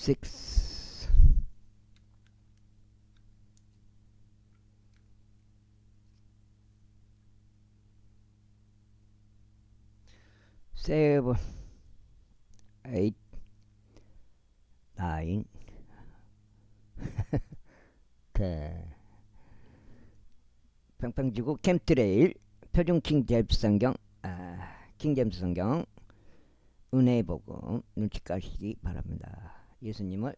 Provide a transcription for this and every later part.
6 7 8 9 10 평평지구 캠트레일 표준 킹제임스 성경 킹제임스 성경 은혜의 복음 눈치 까시기 바랍니다. 예수님을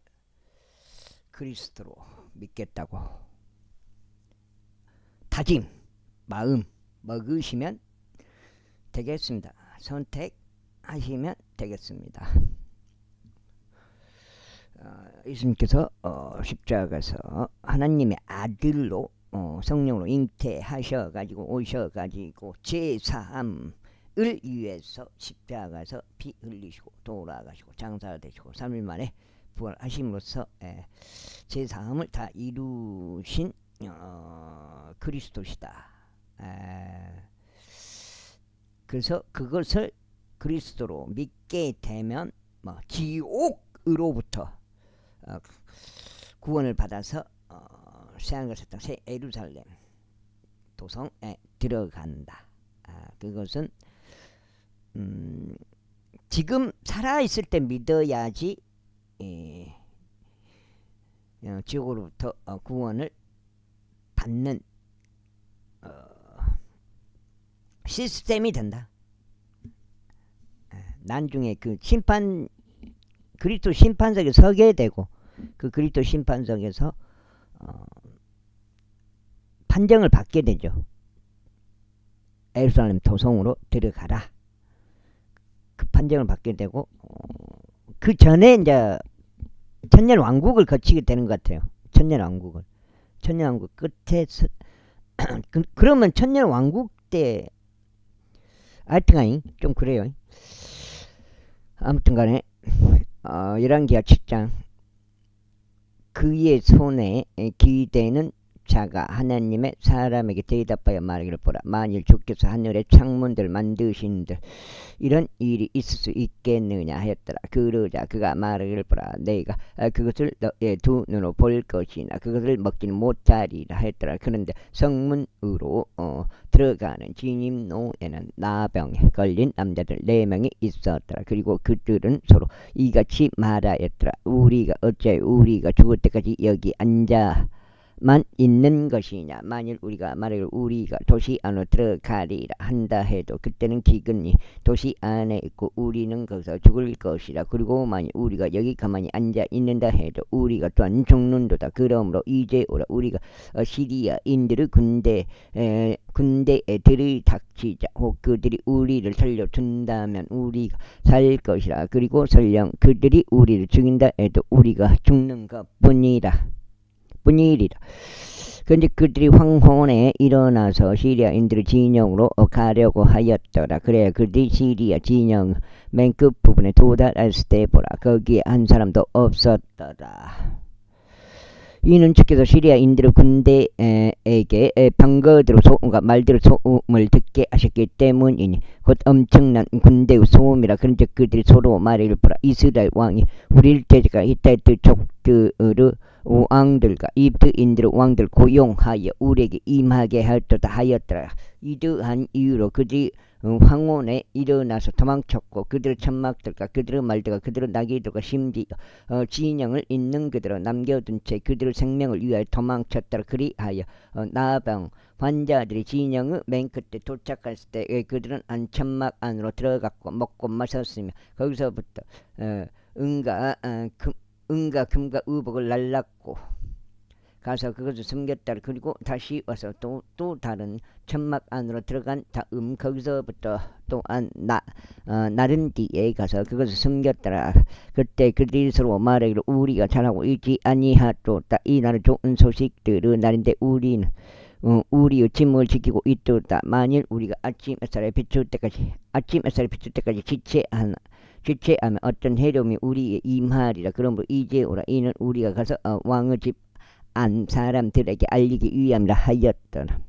그리스도로 믿겠다고 다짐 마음 먹으시면 되겠습니다. 선택하시면 되겠습니다. 예수님께서 십자가에서 하나님의 아들로 성령으로 잉태하셔가지고 오셔가지고 제사함을 위해서 십자가에서 피 흘리시고 돌아가시고 장사가 되시고 3일 만에 부활하심으로써 제사함을 다 이루신 그리스도시다. 그래서 그것을 그리스도로 믿게 되면 지옥으로부터 구원을 받아서 새하늘과 땅 새 예루살렘 도성에 들어간다. 그것은 지금 살아있을 때 믿어야지 지옥으로부터 구원을 받는 시스템이 된다. 나중에 그 그리스도 심판석에 서게 되고 그 그리스도 심판석에서 판정을 받게 되죠. 예루살렘 도성으로 들어가라. 그 판정을 받게 되고 그 전에 이제 천년 왕국을 거치게 되는 것 같아요. 천년 왕국 끝에서 그러면 천년 왕국 때 하여튼간에 좀 그래요. 아무튼간에 열왕기하 7장 그의 손에 기대는 자가 하나님의 사람에게 대답하여 말하기를 보라. 만일 주께서 하늘의 창문들 만드신들 이런 일이 있을 수 있겠느냐 하였더라. 그러자 그가 말하기를 보라. 내가 그것을 너의 두 눈으로 볼 것이나 그것을 먹지는 못하리라 하였더라. 그런데 성문으로 들어가는 진입로에는 나병에 걸린 남자들 4명이 있었더라. 그리고 그들은 서로 이같이 말하였더라. 우리가 어째 우리가 죽을 때까지 여기 앉아만 있는 것이냐. 만일 우리가 말하기를 우리가 도시 안으로 들어가리라 한다 해도 그때는 기근이 도시 안에 있고 우리는 거기서 죽을 것이라. 그리고 만일 우리가 여기 가만히 앉아 있는다 해도 우리가 또한 죽는도다. 그러므로 이제 오라. 우리가 시리아인들의 군대에 들이닥치자. 혹 그들이 우리를 살려준다면 우리가 살 것이라. 그리고 설령 그들이 우리를 죽인다 해도 우리가 죽는 것뿐이라. 그런데 그들이 황혼에 일어나서 시리아인들의 진영으로 가려고 하였더라. 그래야 그들이 시리아 진영 맨 끝부분에 도달했을 때 보라. 거기에 한 사람도 없었더라. 이는 주께서 시리아인들의 군대에게 방거대로 말대로 소음을 듣게 하셨기 때문이니 곧 엄청난 군대의 소음이라. 그런데 그들이 서로 말하기를 보라. 이스라엘 왕이 우리를 대적하 히타이트 족들의 왕들과 이브트인들의 왕들 고용하여 우리에게 임하게 하였더라. 이러한 이유로 그들이 황혼에 일어나서 도망쳤고 그들의 천막들과 그들의 말들과 그들의 나귀들과 심지어 진영을 있는 그들을 남겨둔 채 그들의 생명을 위하여 도망쳤더라. 그리하여 나병 환자들이 진영의 맨 끝에 도착했을 때 그들은 한 천막 안으로 들어갔고 먹고 마셨으며 거기서부터 은과 금과 의복을 날랐고 가서 그것을 숨겼다. 그리고 다시 와서 또 다른 천막 안으로 들어간 다음 거기서부터 또한 나른 뒤에 가서 그것을 숨겼더라. 그때 그들이 서로 말하기를 우리가 잘하고 있지 아니하도다. 이 나는 좋은 소식들의 날인데 우리는 우리의 짐을 지키고 있도다. 만일 우리가 아침 햇살에 비출 때까지 지체하면 어떤 해로움이 우리에 임하리라. 그러므로 이제 오라. 이는 우리가 가서 왕의 집 안 사람들에게 알리기 위함이라 하였더라.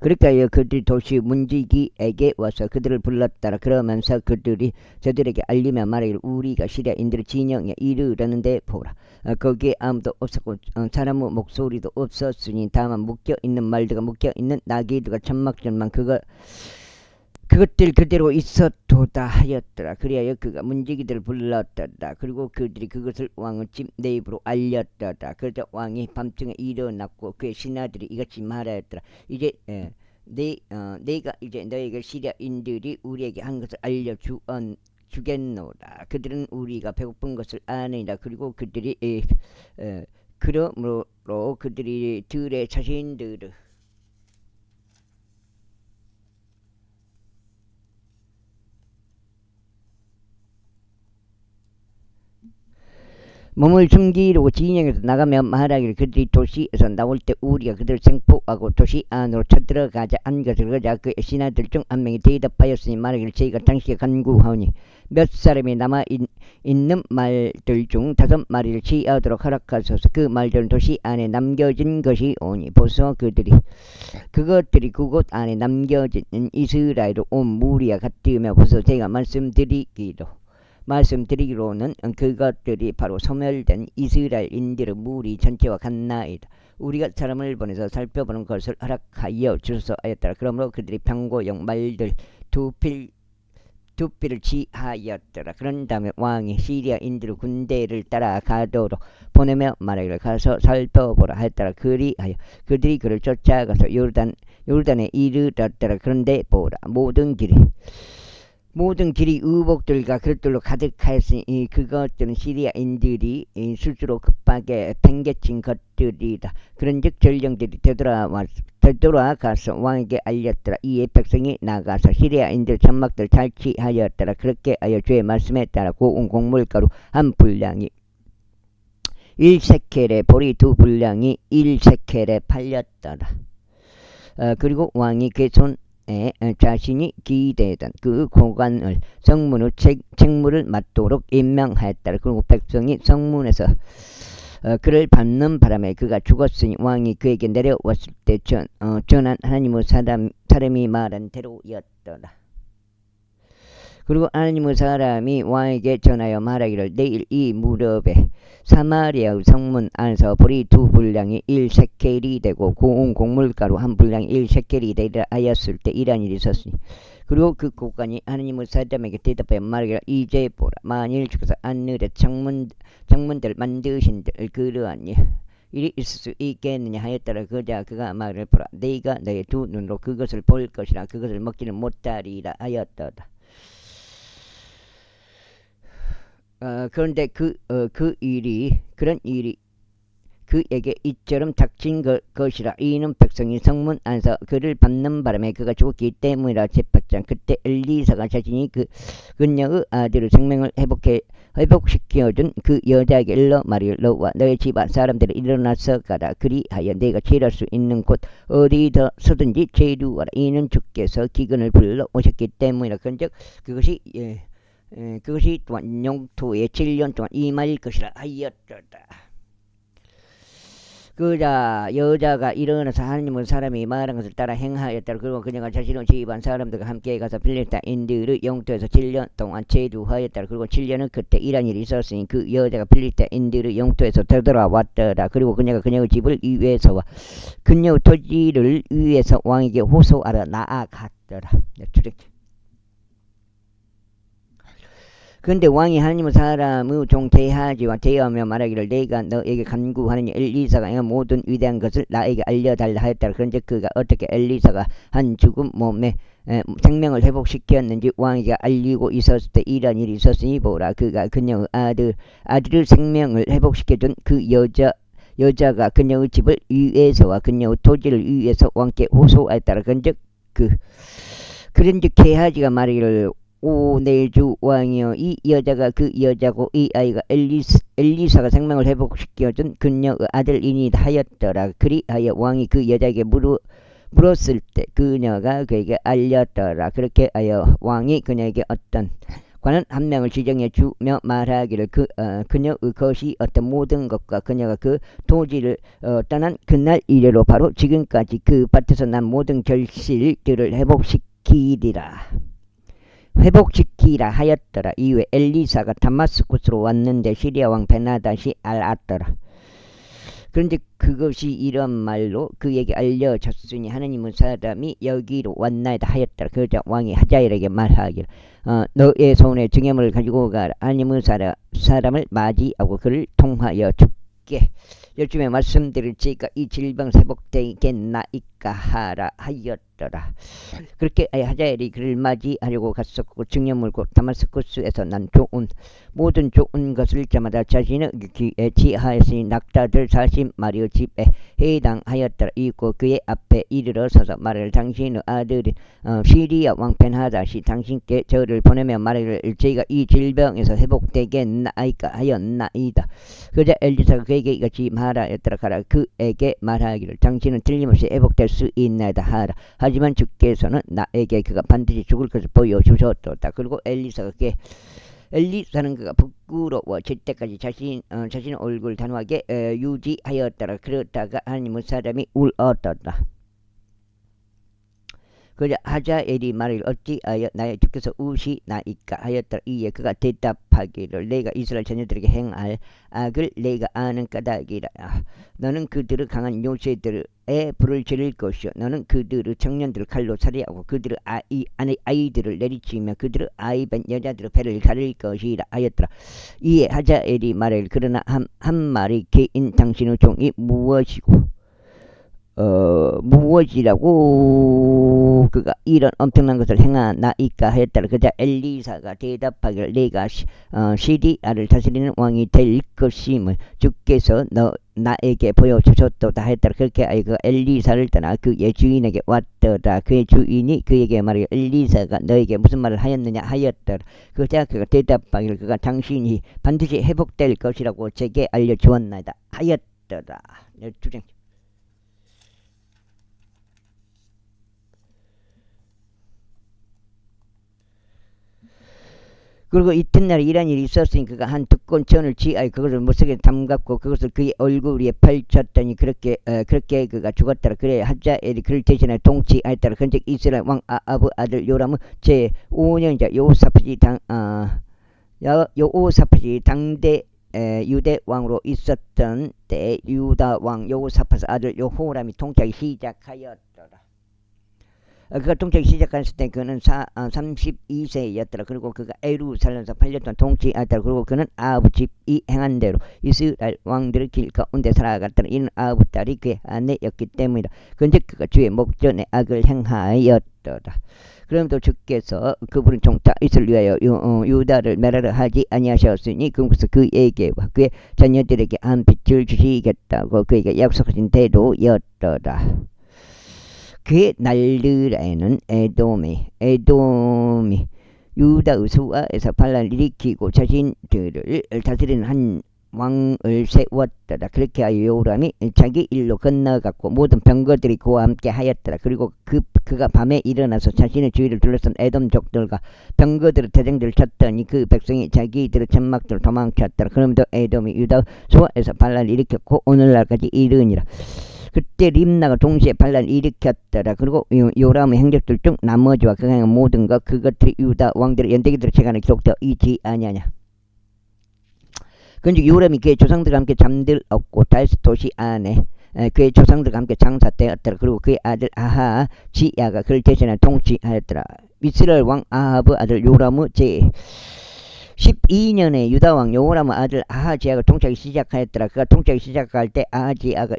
그렇게 하여 그들이 도시 문지기에게 와서 그들을 불렀더라. 그러면서 그들이 저들에게 알리며 말하기를 우리가 시리아인들의 진영에 이르렀는데 보라. 거기에 아무도 없었고 사람의 목소리도 없었으니 다만 묶여있는 말들과 묶여있는 나귀들과 천막들만 그것들 그대로 있었도다 하였더라. 그리하여 그가 문지기들을 불렀더라. 그리고 그들이 그것을 왕의 집 내입으로 알렸더라. 그러자 왕이 밤중에 일어났고 그의 신하들이 이같이 말하였더라. 이제 내가 이제 너에게 시리아인들이 우리에게 한 것을 알려주겠노라. 그들은 우리가 배고픈 것을 아느니라. 그리고 그들이 그러므로 그들이 들의 자신들을 몸을 숨기려고 진영에서 나가며 말하기를 그들이 도시에서 나올 때 우리가 그들을 생포하고 도시 안으로 쳐들어가자 한 것을 그러자 그의 신하들 중 한 명이 대답하였으니 말하기를 저희가 당시에 간구하오니 몇 사람이 남아있는 말들 중 5마리를 취하도록 허락하소서. 그 말들은 도시 안에 남겨진 것이 오니 보소 그것들이 그곳 안에 남겨진 이스라엘로 온 무리와 같으며 보소 제가 말씀드리기로는 그것들이 바로 소멸된 이스라엘인들의 무리 전체와 같나이다. 우리가 사람을 보내서 살펴보는 것을 허락하여 주소서 하였더라. 그러므로 그들이 병고용 말들 두 필을 취하였더라. 그런 다음에 왕이 시리아인들의 군대를 따라가도록 보내며 말하기를 가서 살펴보라 하였더라. 그리하여 그들이 그를 쫓아가서 요르단에 이르렀더라. 그런데 보라 모든 길이 의복들과 그릇들로 가득하였으니 그것들은 시리아인들이 스스로 급하게 팽개친 것들이다. 그런즉 전령들이 되돌아가서 왕에게 알렸더라. 이에 백성이 나가서 시리아인들 천막들 탈취하였더라. 그렇게 하여 주의 말씀에 따라 고운 곡물가루 한 분량이 1세켈에 보리 2분량이 1세켈에 팔렸더라. 그리고 왕이 그 손에 자신이 기대던 그 고관을 성문의 책무를 맡도록 임명하였다. 그리고 백성이 성문에서 그를 밟는 바람에 그가 죽었으니 왕이 그에게 내려왔을 때 전한 하나님의 사람이 말한 대로였더라. 그리고 하나님의 사람이 왕에게 전하여 말하기를 내일 이 무렵에 사마리아의 성문 안에서 보리 2분량이 1세켈이 되고 고운 곡물가루 1분량이 1세켈이 되리라 하였을 때 이러한 일이 있었으니 그리고 그 고관이 하나님의 사람에게 대답하여 말하기를 이제 보라 만일 주께서 하늘의 창문들을 만드신들 그러한 일이 있을 수 있겠느냐 하였더라. 그가 말을 보라 네가 너의 두 눈으로 그것을 볼 것이라 그것을 먹지는 못하리라 하였더라. 그런데 그런 일이 그에게 이처럼 닥친 것이라. 이는 백성이 성문 안에서 그를 밟는 바람에 그가 죽었기 때문이라 చెప్ప었자. 그때 엘리사가 자신이 그녀의 아들의 생명을 회복시켜준 그 여자에게 일러 말이를 너와 너의 집안 사람들이 일어나서 가라. 그리하여 내가 취할 수 있는 곳 어디서든지 취하라. 이는 주께서 기근을 불러 오셨기 때문이라. 그런즉 그것이 또한 영토에 7년 동안 임할 것이라 하였더라. 그자 여자가 일어나서 하나님의 사람이 말한 것을 따라 행하였더라. 그리고 그녀가 자신의 집안 사람들과 함께 가서 필리스타인들의 영토에서 7년 동안 체류하였더라. 그리고 7년은 그때 이런 일이 있었으니 그 여자가 필리스타인들의 영토에서 되돌아왔더라. 그리고 그녀가 그녀의 집을 위해서와 그녀의 토지를 위해서 왕에게 호소하러 나아갔더라. 그런데 왕이 하나님의 사람의 종 게하지와 대하며 말하기를 내가 너에게 간구하느니 엘리사가 모든 위대한 것을 나에게 알려달라 하였더라. 그런데 그가 어떻게 엘리사가 한 죽은 몸에 생명을 회복시켰는지 왕에게 알리고 있었을 때 이런 일이 있었으니 보라 그가 그녀의 아들의 생명을 회복시켜준 그 여자가 그녀의 집을 위해서와 그녀의 토지를 위해서 왕께 호소하였더라. 그런즉 게하지가 말하기를 오 내 주 왕이여 이 여자가 그 여자고 이 아이가 엘리사가 생명을 회복시켜준 그녀의 아들이니 하였더라. 그리하여 왕이 그 여자에게 물었을 때 그녀가 그에게 알렸더라. 그렇게 하여 왕이 그녀에게 어떤 관은 한 명을 지정해 주며 말하기를 그녀의 것이 어떤 모든 것과 그녀가 그 토지를 떠난 그날 이래로 바로 지금까지 그 밭에서 난 모든 결실들을 회복시키라 하였더라. 이후에 엘리사가 다마스쿠스로 왔는데 시리아 왕 베나닷이 알았더라. 그런데 그것이 이런 말로 그에게 알려졌으니 하느님의 사람이 여기로 왔나이다 하였더라. 그러자 왕이 하자엘에게 말하기를 너의 손에 증거물을 가지고 가라. 하느님의 사람을 맞이하고 그를 통하여 죽게 요즘에 말씀드릴지가 이 질병 회복되겠나이까 하라 하였더라. 그렇게 하자엘이 그를 맞이하려고 갔었고 증거물고 다마스쿠스에서 난 모든 좋은 것을 자마다 자신의 귀에 지하였으니 낙타들 40마리의 집에 해당하였더라. 이고 그의 앞에 이르러 서서 말을 당신의 아들인 시리아 왕 벤하닷이 당신께 저를 보내며 말하기를 저희가 이 질병에서 회복되겠나이까 하였나이다. 그러자 엘리사가 그에게 이같이 말하였더라. 가라 그에게 말하기를 당신은 틀림없이 회복될 수 있나이다 하라. 하지만 주께서는 나에게 그가 반드시 죽을 것을 보여주셨도다. 그리고 엘리사는 그가 부끄러워질 때까지 자신의 얼굴 단호하게 유지하였더라. 그러다가 하나님의 사람이 울었더라. 그러자 하자엘이 말을 어찌하여 나의 주께서 우시나이까 하였더라. 이에 그가 대답하기를 내가 이스라엘 자녀들에게 행할 악을 내가 아는 까닭이라. 너는 그들의 강한 요새들에 불을 지를 것이요 너는 그들의 청년들을 칼로 살해하고 그들의 아이들을 내리치며 그들의 아이벤 여자들의 배를 가릴 것이라 하였더라. 이에 하자엘이 말을 그러나 한 마리 개인 당신의 종이 무엇이라고 그가 이런 엄청난 것을 행하나이까 하였더라. 그자 엘리사가 대답하기를 내가 시리아를 다스리는 왕이 될 것임을 주께서 나에게 보여주셨도다 하였더라. 그렇게 그 엘리사를 떠나 그의 주인에게 왔더라. 그의 주인이 그에게 말하기를 엘리사가 너에게 무슨 말을 하였느냐 하였더라. 그자 그가 대답하기를 그가 당신이 반드시 회복될 것이라고 제게 알려주었나이다 하였더라. 주장. 그리고 이튿날에 이런 일이 있었으니 그가 한 두꺼운 지하에 그것을 못쓰게 담갔고 그것을 그의 얼굴 위에 펼쳤더니 그렇게 그가 죽었더라. 그래 하자엘이 그를 대신하여 통치하였더라. 그런즉 이스라엘 왕 아합의 아들 요람은 제5년이자 여호사밧이 당대 유대 왕으로 있었던 때 유다 왕 여호사밧의 아들 여호람이 통치하기 시작하였더라. 그가 통치하기 시작했을 때 그는 32세였더라. 그리고 그가 에루살렘에서 8년 동안 통치하였더라. 그리고 그는 아합의 집이 행한 대로 이스라엘 왕들의 길 가운데 살아갔더라. 이는 아합의 딸이 그의 아내였기 때문이다. 그런즉 그가 주의 목전에 악을 행하였더라. 그럼도 주께서 그분은 종타 이스라엘 위하여 유다를 멸하려 하지 아니하셨으니 그것은 그에게와 그의 자녀들에게 한 빛을 주시겠다고 그에게 약속하신 대로였더라. 그의 날들에는 에돔이 유다의 수하에서 반란을 일으키고 자신들을 다스리는 한 왕을 세웠더라. 그렇게 하여 요람이 자기 일로 건너갔고 모든 병거들이 그와 함께 하였더라. 그리고 그가 밤에 일어나서 자신의 주위를 둘러싼 에돔족들과 병거들의 대장들을 쳤더니 그 백성이 자기들의 천막들을 도망쳤더라. 그러므로 에돔이 유다 수하에서 반란을 일으켰고 오늘날까지 이르니라. 그때 림나가 동시에 반란을 일으켰더라. 그리고 요람의 행적들 중 나머지와 그 행한 모든 것 그것들이 유다 왕들의 연대기들의 재간에 기록되어 있지 아니하냐. 그런즉 요람이 그의 조상들과 함께 잠들었고 다윗 도시 안에 그의 조상들과 함께 장사되었더라. 그리고 그의 아들 아하지야가 그를 대신하여 통치하였더라. 이스라엘 왕 아합의 아들 요람의 제 12년에 유다왕 여호람의 아들 아하지야가 통치하기 시작하였더라. 그가 통치하기 시작할 때 아하지야가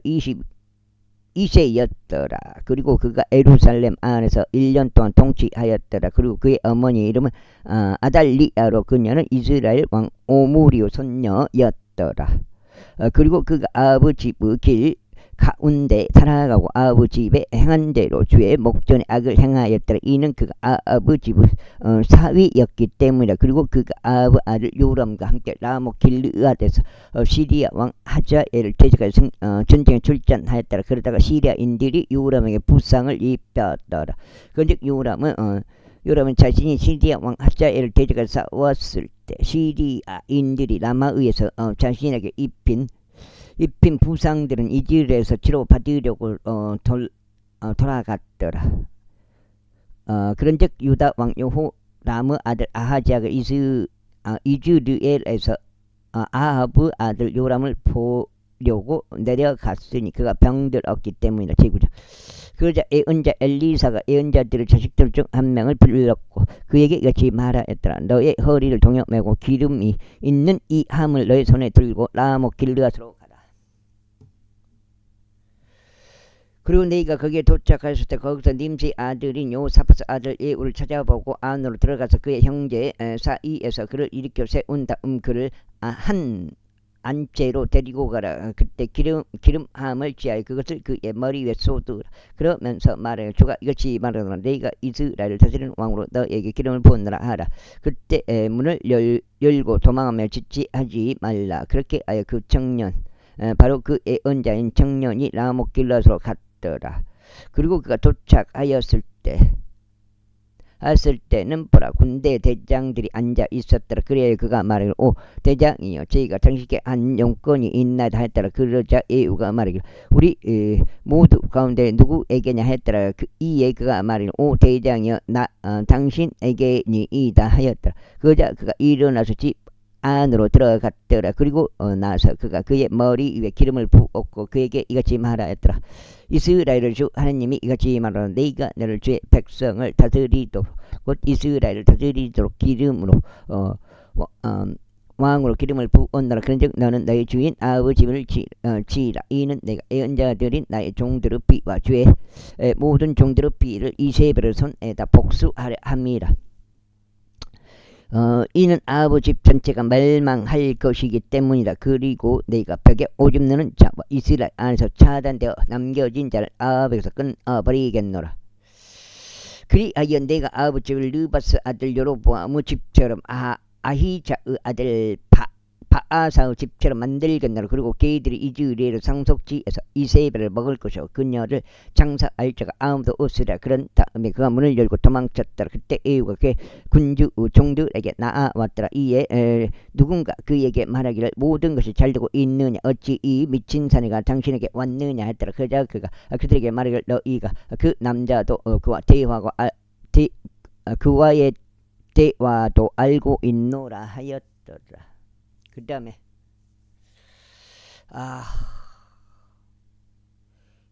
22세였더라. 그리고 그가 예루살렘 안에서 1년 동안 통치하였더라. 그리고 그의 어머니 이름은 아달리아로 그녀는 이스라엘 왕 오므리의 손녀였더라. 그리고 그가 아버지의 길 가운데 살아가고 아버지의 행한 대로 주의 목전에 악을 행하였더라. 이는 그가 아버지의 사위였기 때문이다. 그리고 그가 아합의 아들 요람과 함께 라모 길르앗에서 시리아 왕 하자엘을 대적하여 전쟁에 출전하였더라. 그러다가 시리아인들이 요람에게 부상을 입혔더라. 그런즉 요람은 요람은 자신이 시리아 왕 하자엘을 대적해 싸웠을 때 시리아인들이 라마에 의해서 자신에게 입힌 부상들은 이즈라엘에서 치료받으려고 돌아갔더라. 그런즉 유다 왕 여호람의 아들 아하지야가 이즈르엘에서 아합의 아들 요람을 보려고 내려갔으니 그가 병들 없기 때문이다. 제9장. 그러자 예언자 엘리사가 예언자들의 자식들 중 한 명을 불렀고 그에게 이같이 말하였더라. 너의 허리를 동여매고 기름이 있는 이 함을 너의 손에 들고 라못 길르앗으로 가라. 그리고 너희가 거기에 도착했을 때 거기서 님시 아들인 요사파스 아들 예우를 찾아보고 안으로 들어가서 그의 형제 사이에서 그를 일으켜 세운 다음 그를 한 안죄로 데리고 가라. 그때 기름함을 취하여 그것을 그의 머리 위에 쏟으라. 그러면서 말하여 주가 이것이 말하노라. 너희가 이스라엘을 다스리는 왕으로 너에게 기름을 부었느라 하라. 그때 문을 열고 도망하며 지체하지 말라. 그렇게 하여 그 청년 바로 그 예언자인 청년이 라못 길앗으로 갔더라. 그리고 그가 도착하였을 때는 보라 군대 대장들이 앉아 있었더라. 그래야 그가 말하기를 오 대장이여 저희가 당신께 한 용건이 있나이다 했더라. 그러자 예후가 말하기를 우리 모두 가운데 누구에게냐 했더라. 이에 그가 말하기를 오 대장이여 나 당신에게니이다 하였더라. 그러자 그가 일어나서 집 안으로 들어갔더라. 그리고 나서 그가 그의 머리 위에 기름을 부었고 그에게 이같이 말하였더라. 이스라엘을 주 하나님이 이같이 말하노라. 너희가 너를 주의 백성을 다스리도록 곧 이스라엘을 다스리도록 기름으로 왕으로 기름을 부었노라. 그런즉 너는 너희 주인 아합의 집을 치라. 이는 내가 예언자들인 나의 종들의 피와 주의 모든 종들의 피를 이세벨의 손에다 복수하려 함이라. 이는 아합의 집 전체가 멸망할 것이기 때문이다. 그리고 너희가 벽에 오줌 누는 자와 이스라엘 안에서 차단되어 남겨진 자를 아합에게서 끊어버리겠노라. 그리하여 내가 아합의 집을 느바스 아들 여로보암의 집처럼 아히자의 아들 바아사의 집처럼 만들겠노라. 그리고 그들이 이즈라엘의 상속지에서 이세벨을 먹을 것이요 그녀를 장사할 자가 아무도 없으리라. 그런 다음에 그가 문을 열고 도망쳤더라. 그때 예후가 그 군주 종들에게 나아왔더라. 이에 누군가 그에게 말하기를 모든 것이 잘되고 있느냐 어찌 이 미친 사내가 당신에게 왔느냐 했더라. 그러자 그가 그들에게 말하기를 너희가 그 남자도 그와 대화하고 그와의 대화도 알고 있노라 하였더라. 그 다음에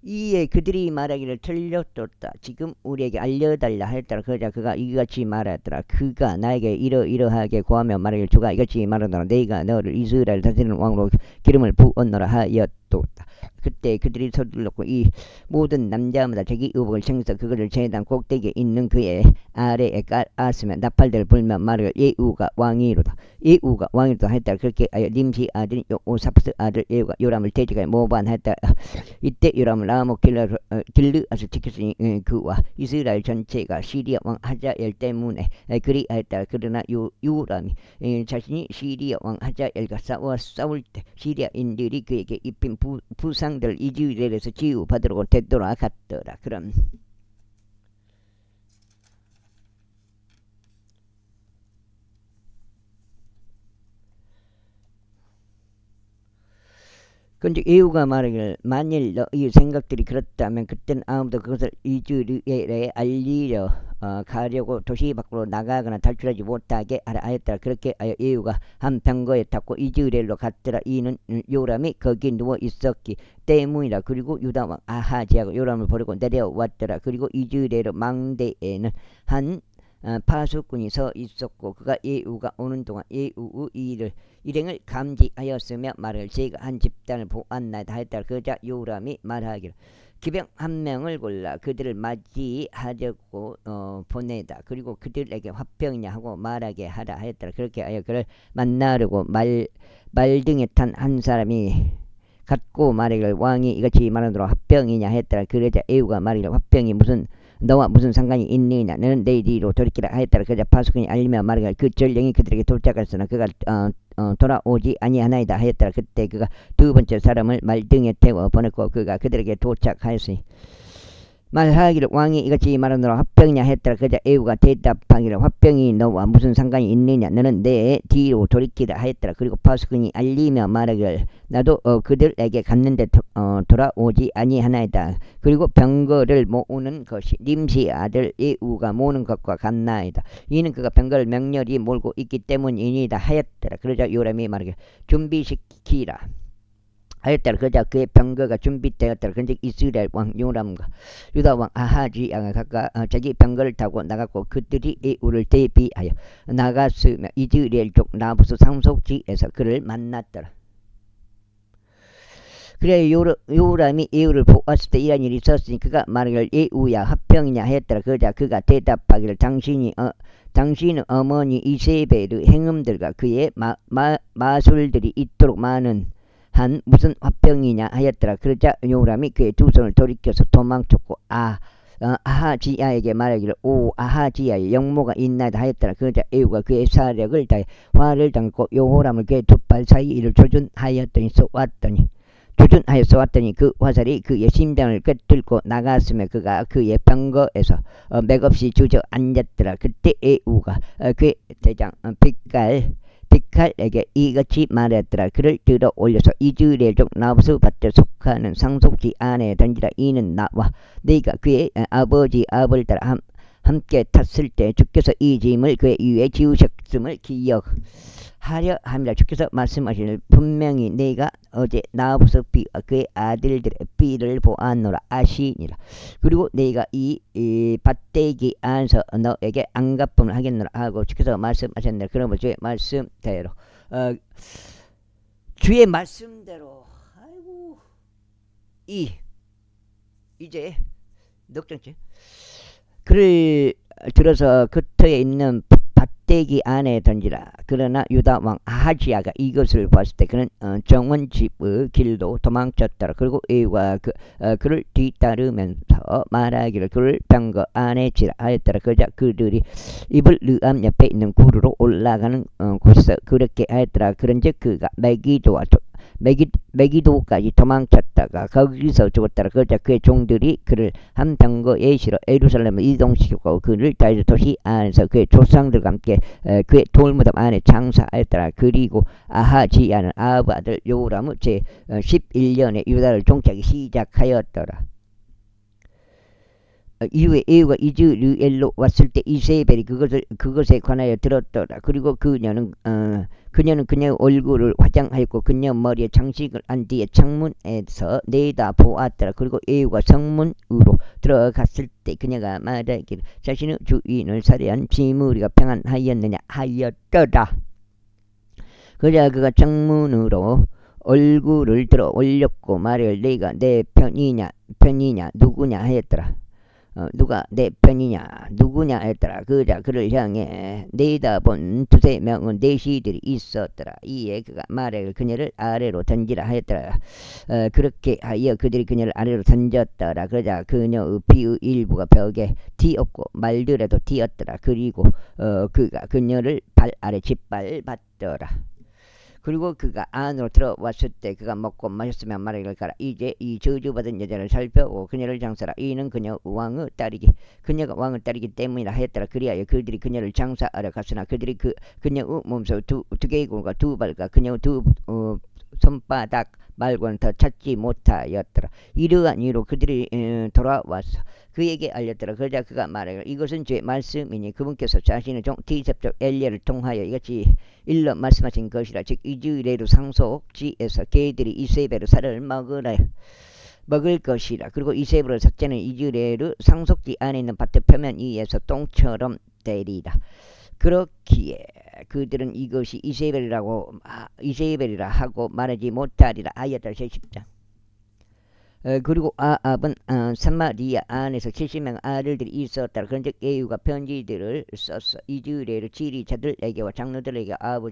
이에 그들이 말하기를 틀렸도다. 지금 우리에게 알려달라 하였더라. 그러자 그가 이같이 말하였더라. 그가 나에게 이러하게 구하며 말하기를 주가 이같이 말하노라. 내가 너를 이스라엘 다스리는 왕으로 기름을 부었노라 하였도다. 그때 그들이 서둘렀고 이 모든 남자마다 자기 의복을 챙겨서 그것을 제단 꼭대기에 있는 그의 아래에 깔았으며 나팔들을 불며 말하기를 예후가 왕이로다. 예후가 왕이로다 했다. 그렇게 하여 님시 아들인 요사파스 아들 예후가 요람을 대적하여 모반했다. 이때 요람을 라못 길르앗을 지켰으니 그와 이스라엘 전체가 시리아 왕 하자엘 때문에 그리하였다. 그러나 요람이 자신이 시리아 왕 하자엘과 싸울 때 시리아인들이 그에게 입힌 부상들 이즈라엘에서 치유받으려고 되돌아갔더라. 그럼 근데 예후가 말하기를 만일 너희 생각들이 그렇다면 그때는 아무도 그것을 이즈라엘에 알리려 가려고 도시 밖으로 나가거나 탈출하지 못하게 하라 하였더라. 그렇게 하여 예후가 한 병거에 탔고 이즈라엘로 갔더라. 이는 요람이 거기 누워 있었기 때문이라. 그리고 유다 왕 아하지야가 요람을 버리고 내려왔더라. 그리고 이즈라엘 망대에는 한 파수꾼이 서 있었고 그가 예후가 오는 동안 예후의 일행을 감지하였으며 말을 제가 한 집단을 보았나이다 했더라. 그러자 요람이 말하기를 기병 한 명을 골라 그들을 맞이하려고 보내다. 그리고 그들에게 화병이냐 하고 말하게 하라 하였더라. 그렇게 하여 그를 만나려고 말등에 탄 한 사람이 갖고 말하기를 왕이 이같이 말하노라. 화병이냐 했더라. 그러자 예후가 말하기를 화병이 너와 무슨 상관이 있느냐 너는 내 뒤로 돌이키라 하였더라. 그러자 파수꾼이 알리며 말하기를 그 전령이 그들에게 도착했으나 그가 돌아오지 아니하나이다 하였더라. 그때 그가 두 번째 사람을 말등에 태워 보냈고 그가 그들에게 도착하였으니 말하기를 왕이 이같이 말하노라 화병이냐 했더라. 그자 에우가 대답하기를 화병이 너와 무슨 상관이 있느냐 너는 내 뒤로 돌이키라 하였더라. 그리고 파수꾼이 알리며 말하기를 나도 그들에게 갔는데 돌아오지 아니하나이다. 그리고 병거를 모으는 것이 nim시 아들 에우가 모으는 것과 같나이다. 이는 그가 병거를 맹렬히 몰고 있기 때문이니다 하였더라. 그러자 요람이 말하기를 준비시키라 하였더라. 그러자 그의 병거가 준비되었더라. 그런데 이스라엘 왕 요람과 유다 왕 아하지야가 각각 자기 병거를 타고 나갔고 그들이 에우를 대비하여 나갔으며 이스라엘 족 나부수 상속지에서 그를 만났더라. 그래 요람이 에우를 보았을 때 이런 일이 있었으니 그가 말하기를 에우야 화병이냐 하였더라. 그러자 그가 대답하기를 당신은 어머니 이세벨의 행음들과 그의 마술들이 있도록 많은 한 무슨 화병이냐 하였더라. 그러자 요람이 그의 두 손을 돌이켜서 도망쳤고 아하지야에게 말하기를 오 아하지야의 영모가 있나이다 하였더라. 그러자 에우가 그의 사력을 다해 화를 당고 요호람을 그의 두 팔 사이를 조준하였더니 그 화살이 그의 심장을 꿰뚫고 나갔으며 그가 그의 병거에서 맥없이 주저앉았더라. 그때 에우가 그의 대장 빅칼에게 이같이 말했더라. 그를 들어 올려서 이스라엘 족 나부수 밭에 속하는 상속지 안에 던지라. 이는 나와 네가 그의 아버지 아벌 따라 함께 탔을 때 주께서 이 짐을 그의 위에 지우셨음을 기억하려 함이라. 주께서 말씀하시기를 분명히 네가 어제 나부수 비와 그의 아들들의 비를 보았노라 아시니라. 그리고 네가 이 밭대기 안에서 너에게 안갚음을 하겠노라 하고 주께서 말씀하셨느라. 그러므로 주의 말씀대로 아이고 이제 넉장치 그를 들어서 겉에 있는 밭대기 안에 던지라. 그러나 유다 왕 아하지야가 이것을 봤을 때 그는 정원집의 길로 도망쳤더라. 그리고 에우가 그를 뒤따르면서 말하기를 그를 병거 안에 치라 하였더라. 그러자 그들이 이블 르암 옆에 있는 구르로 올라가는 곳에서 그렇게 하였더라. 그런즉 그가 메기도까지 도망쳤다가 거기서 죽었더라. 그러자 그의 종들이 그를 한 병거에 실어 예루살렘을 이동시켰고 그를 다윗 도시 안에서 그의 조상들과 함께 그의 돌무덤 안에 장사하였더라. 그리고 아하지야는 아합 아들 요람의 제 11년에 유다를 종치하기 시작하였더라. 이후에 에우가 이즈르엘로 왔을 때 이세벨이 그것에 관하여 들었더라. 그리고 그녀는 그녀의 얼굴을 화장하였고 그녀 머리에 장식을 한 뒤에 창문에서 내다 보았더라. 그리고 에우가 성문으로 들어갔을 때 그녀가 말하기를 자신의 주인을 살해한 지무리가 평안하였느냐 하였더라. 그러자 그가 창문으로 얼굴을 들어 올렸고 말을 내가 내 편이냐 누구냐 하였더라. 누가 내 편이냐 누구냐 했더라. 그자 그를 향해 내다본 두세 명의 내시들이 있었더라. 이에 그가 말해 그녀를 아래로 던지라 하였더라. 그렇게 하여 그들이 그녀를 아래로 던졌더라. 그러자 그녀의 피의 일부가 벽에 튀었고 말들에도 튀었더라. 그리고 그가 그녀를 발 아래 짓밟았더라. 그리고 그가 안으로 들어왔을 때 그가 먹고 마셨으며 말하기를 가라. 이제 이 저주받은 여자를 살펴보고 그녀를 장사라. 이는 그녀가 왕의 딸이기 때문이라 하였더라. 그리하여 그들이 그녀를 장사하러 갔으나 그들이 그녀의 몸소 두 개의 골과 두 발과 그녀의 두 손바닥 말고는 더 찾지 못하였더라. 이러한 이유로 그들이 돌아와서 그에게 알렸더라. 그러자 그가 말하기를 이것은 주의 말씀이니 그분께서 자신의 종 디셉적 엘리야를 통하여 이같이 일러 말씀하신 것이라. 즉 이스라엘 상속지에서 개들이 이세벨의 살을 먹을 것이라. 그리고 이세벨의 삭제는 이스라엘 상속지 안에 있는 밭의 표면 위에서 똥처럼 되리라. 그렇기에 그들은 이것이 이세벨이라 하고 말하지 못하리라 하였다. 제10장. 그리고 아합은 사마리아 안에서 70명 아들들이 있었다. 그런즉 예후가 편지들을 썼어. 이스라엘 지리자들에게와 장로들에게 아합의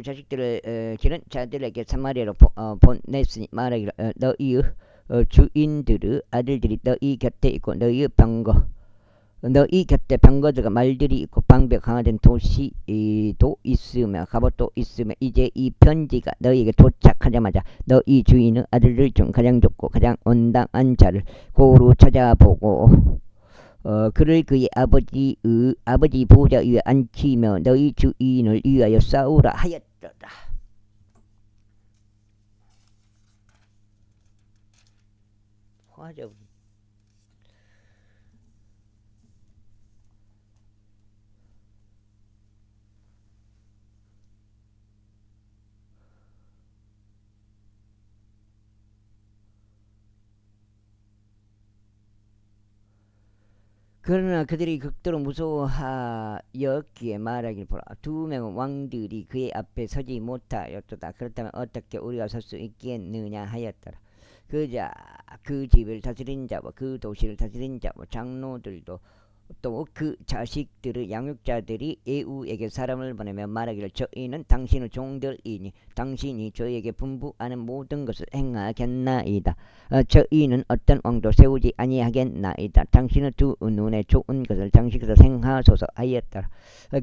자식들을 기른 자들에게 사마리아로 보냈으니 말하기를 너희의 주인들의 아들들이 너희 곁에 있고 너희의 병거 너희 곁에 병거들과 말들이 있고 방벽 강화된 도시도 있으며 갑옷도 있으며 이제 이 편지가 너희에게 도착하자마자 너희 주인의 아들들 중 가장 좋고 가장 온당한 자를 고루 찾아보고 그를 그의 아버지 보좌 위에 앉히며 너희 주인을 위하여 싸우라 하였더라. 화적 그러나 그들이 극도로 무서워하였기에 말하길 보라. 두 명의 왕들이 그의 앞에 서지 못하였도다. 그렇다면 어떻게 우리가 설 수 있겠느냐 하였더라. 그자 그 집을 다스린 자와 그 도시를 다스린 자와 장로들도 또 그 자식들의 양육자들이 예후에게 사람을 보내며 말하기를 저희는 당신의 종들이니 당신이 저희에게 분부하는 모든 것을 행하겠나이다. 저희는 어떤 왕도 세우지 아니하겠나이다. 당신의 두 눈에 좋은 것을 당신께서 행하소서 하였더라.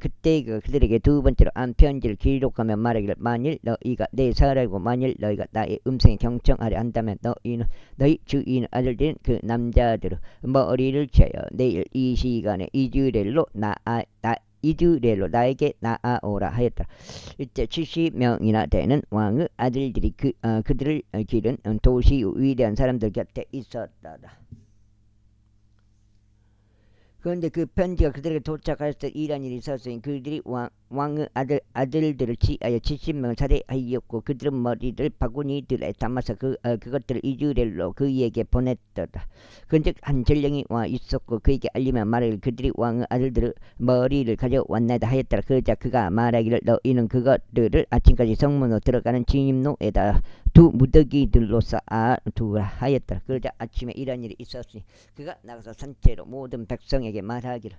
그때 그들에게 두 번째로 한 편지를 기록하며 말하기를 만일 너희가 내 사람이고 만일 너희가 나의 음성에 경청하려 한다면 너희는 너희 주인 아들들은 그 남자들의 머리를 쳐요. 내일 이 시간에 이즈레엘로 나에게 나아오라 하였더라. 이때 70명이나 되는 왕의 아들들이 그들을 기른 도시 위대한 사람들 곁에 있었다. 그런데 그 편지가 그들에게 도착했을 때 이런 일이 있었으니 그들이 왕의 아들들을 취하여 70명을 살해하였고 그들은 머리를 바구니들에 담아서 그것들을 이즈레엘로 그에게 보냈더라. 그런즉 한 전령이 와 있었고 그에게 알리며 말하기를 그들이 왕의 아들들의 머리를 가져왔나이다 하였더라. 그러자 그가 말하기를 너희는 그것들을 아침까지 성문으로 들어가는 진입로에다 두 무더기들로 쌓아두라 하였더라. 그러자 아침에 이런 일이 있었으니 그가 나가서 산채로 모든 백성에게 말하기를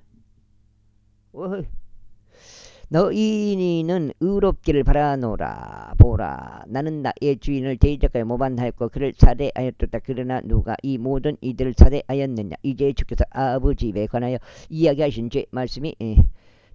너희는 의롭기를 바라노라. 보라 나는 나의 주인을 대적하여 모반하였고 그를 살해하였도다. 그러나 누가 이 모든 이들을 살해하였느냐. 이제 주께서 아버지 집에 관하여 이야기하신 죄 말씀이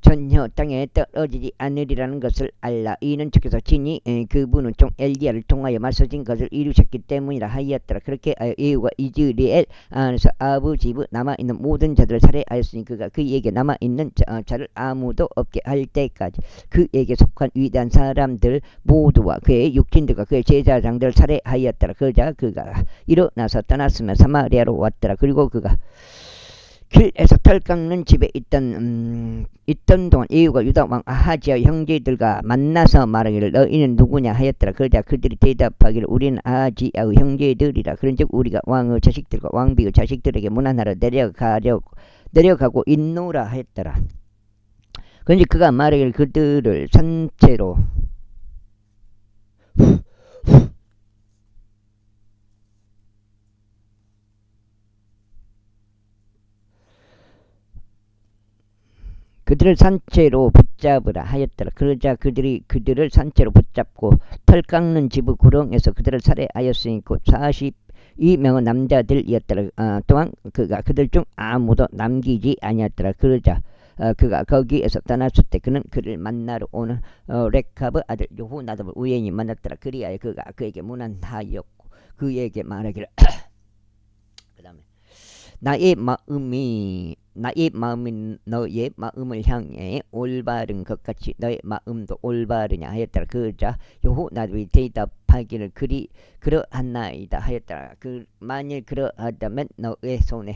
전혀 땅에 떨어지지 않으리라는 것을 알라. 이는 주께서 친히 그분은 종 엘리야를 통하여 말씀하신 것을 이루셨기 때문이라 하였더라. 그렇게 예후가 이즈리엘 안에서 아부 집의 남아있는 모든 자들을 살해하였으니 그가 그에게 남아있는 자를 아무도 없게 할 때까지 그에게 속한 위대한 사람들 모두와 그의 육신들과 그의 제사장들을 살해하였더라. 그러자 그가 일어나서 떠났으며 사마리아로 왔더라. 그리고 그가 길에서 털 깎는 집에 있던 동안 예후가 유다 왕 아하지야 형제들과 만나서 말하기를 너희는 누구냐 하였더라. 그러자 그들이 대답하기를 우리는 아하지야의 형제들이라. 그런즉 우리가 왕의 자식들과 왕비의 자식들에게 문안하러 내려가고 있노라 하였더라. 그런즉 그가 말하기를 그들을 산채로 그들을 산채로 붙잡으라 하였더라. 그러자 그들이 그들을 산채로 붙잡고 털 깎는 집의 구렁에서 그들을 살해하였으니 곧 42명의 남자들이었더라. 또한 그가 그들 중 아무도 남기지 아니었더라. 그러자 그가 거기에서 떠났을 때 그는 그를 만나러 오는 레캅의 아들 요호나답을 우연히 만났더라. 그리하여 그가 그에게 문안하였고 그에게 말하기를 그 다음에 나의 마음이 너의 마음을 향해 올바른 것 같이 너의 마음도 올바르냐 하였더라. 그러자 요호나답이 대답하기를 그러하나이다 하였더라. 만일 그러하다면 너의 손을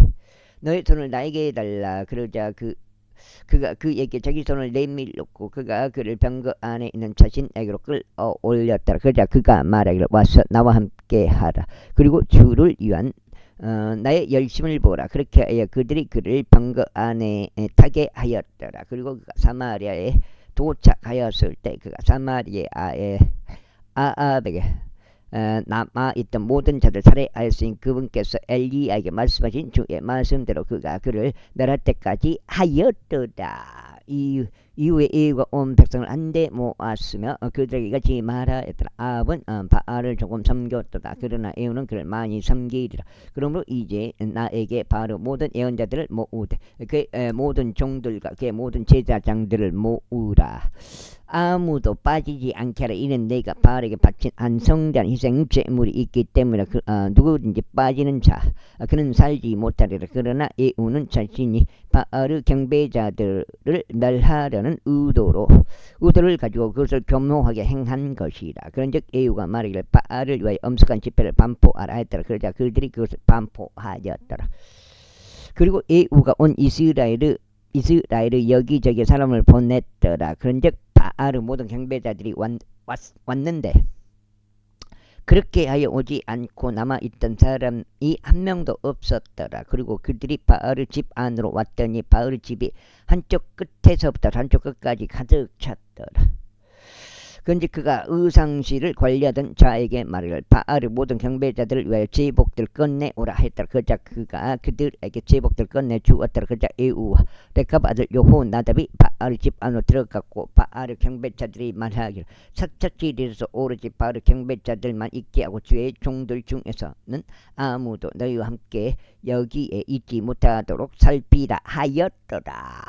나에게 해달라. 그러자 그가 그에게 자기 손을 내밀었고 그가 그를 병거 안에 있는 자신에게로 끌어올렸더라. 그러자 그가 말하기를 와서 나와 함께 하라. 그리고 주를 위한 나의 열심을 보라. 그렇게 하여 그들이 그를 병거 안에 타게 하였더라. 그리고 그가 사마리아에 도착하였을 때 그가 사마리아의 아합에게 남아있던 모든 자들 살해하였으니 그분께서 엘리야에게 말씀하신 주의 말씀대로 그가 그를 멸할 때까지 하였더라. 이 이후에 예후가 온 백성을 한데 모았으며 그들에게 이같이 말하였더라. 아합은 바알을 조금 섬겼도다. 그러나 예후는 그를 많이 섬기리라. 그러므로 이제 나에게 바로 모든 예언자들을 모으되 그 모든 종들과 그 모든 제사장들을 모으라. 아무도 빠지지 않게 하라. 이는 내가 바알에게 바친 안성대한 희생 제물이 있기 때문에 누구든지 빠지는 자 그는 살지 못하리라. 그러나 예후는 자신이 바알의 경배자들을 멸하려는 의도를 가지고 그것을 교묘하게 행한 것이라. 그런즉 예후가 말하기를 바알을 위하여 엄숙한 집회를 반포하라 했더라. 그러자 그들이 그것을 반포하였더라. 그리고 예후가 온 이스라엘의 여기저기 사람을 보냈더라. 그런즉 바알의 모든 경배자들이 왔는데 그렇게 하여 오지 않고 남아있던 사람이 한 명도 없었더라. 그리고 그들이 바알의 집 안으로 왔더니 바알의 집이 한쪽 끝에서부터 한쪽 끝까지 가득 찼더라. 그런데 그가 의상실을 관리하던 자에게 말을 바알의 모든 경배자들을 위하여 제복들 꺼내오라 했더라. 그자 그가 그들에게 제복들 꺼내 주었더라. 그자 예후와 레갑 아들 여호나답이 바알의 집 안으로 들어갔고 바알의 경배자들이 말하기를 샅샅이 일어서 오로지 바알의 경배자들만 있게 하고 주의 종들 중에서는 아무도 너희와 함께 여기에 있지 못하도록 살피라 하였더라.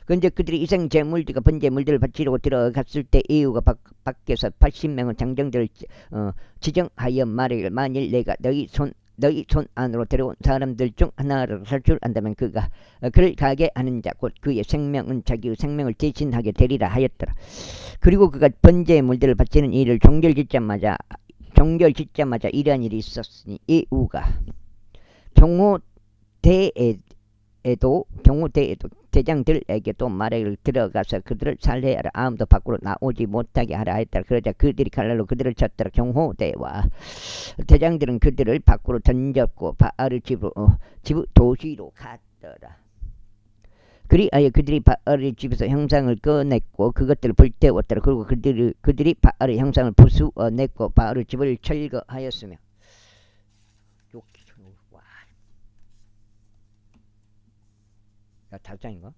근데 그들이 희생 제물들과 번제 물들을 바치려고 들어갔을 때 예후가 밖에서 80명의 장정들을 지정하여 말하기를 만일 내가 너희 손 안으로 들어온 사람들 중 하나를 살 줄 안다면 그를 가게 하는 자 곧 그의 생명은 자기의 생명을 대신하게 되리라 하였더라. 그리고 그가 번제 물들을 바치는 일을 종결 짓자마자 이러한 일이 있었으니 예후가 경호대에도 대장들에게도 말하기를 들어가서 그들을 살해하라. 아무도 밖으로 나오지 못하게 하라 했더라. 그러자 그들이 칼날로 그들을 쳤더라. 경호대와 대장들은 그들을 밖으로 던졌고 바알의 집의 도시로 갔더라. 그리하여 그들이 바알의 집에서 형상을 꺼냈고 그것들을 불태웠더라. 그리고 그들이 바알의 형상을 부수어냈고 바알의 집을 철거하였으며 달장인가?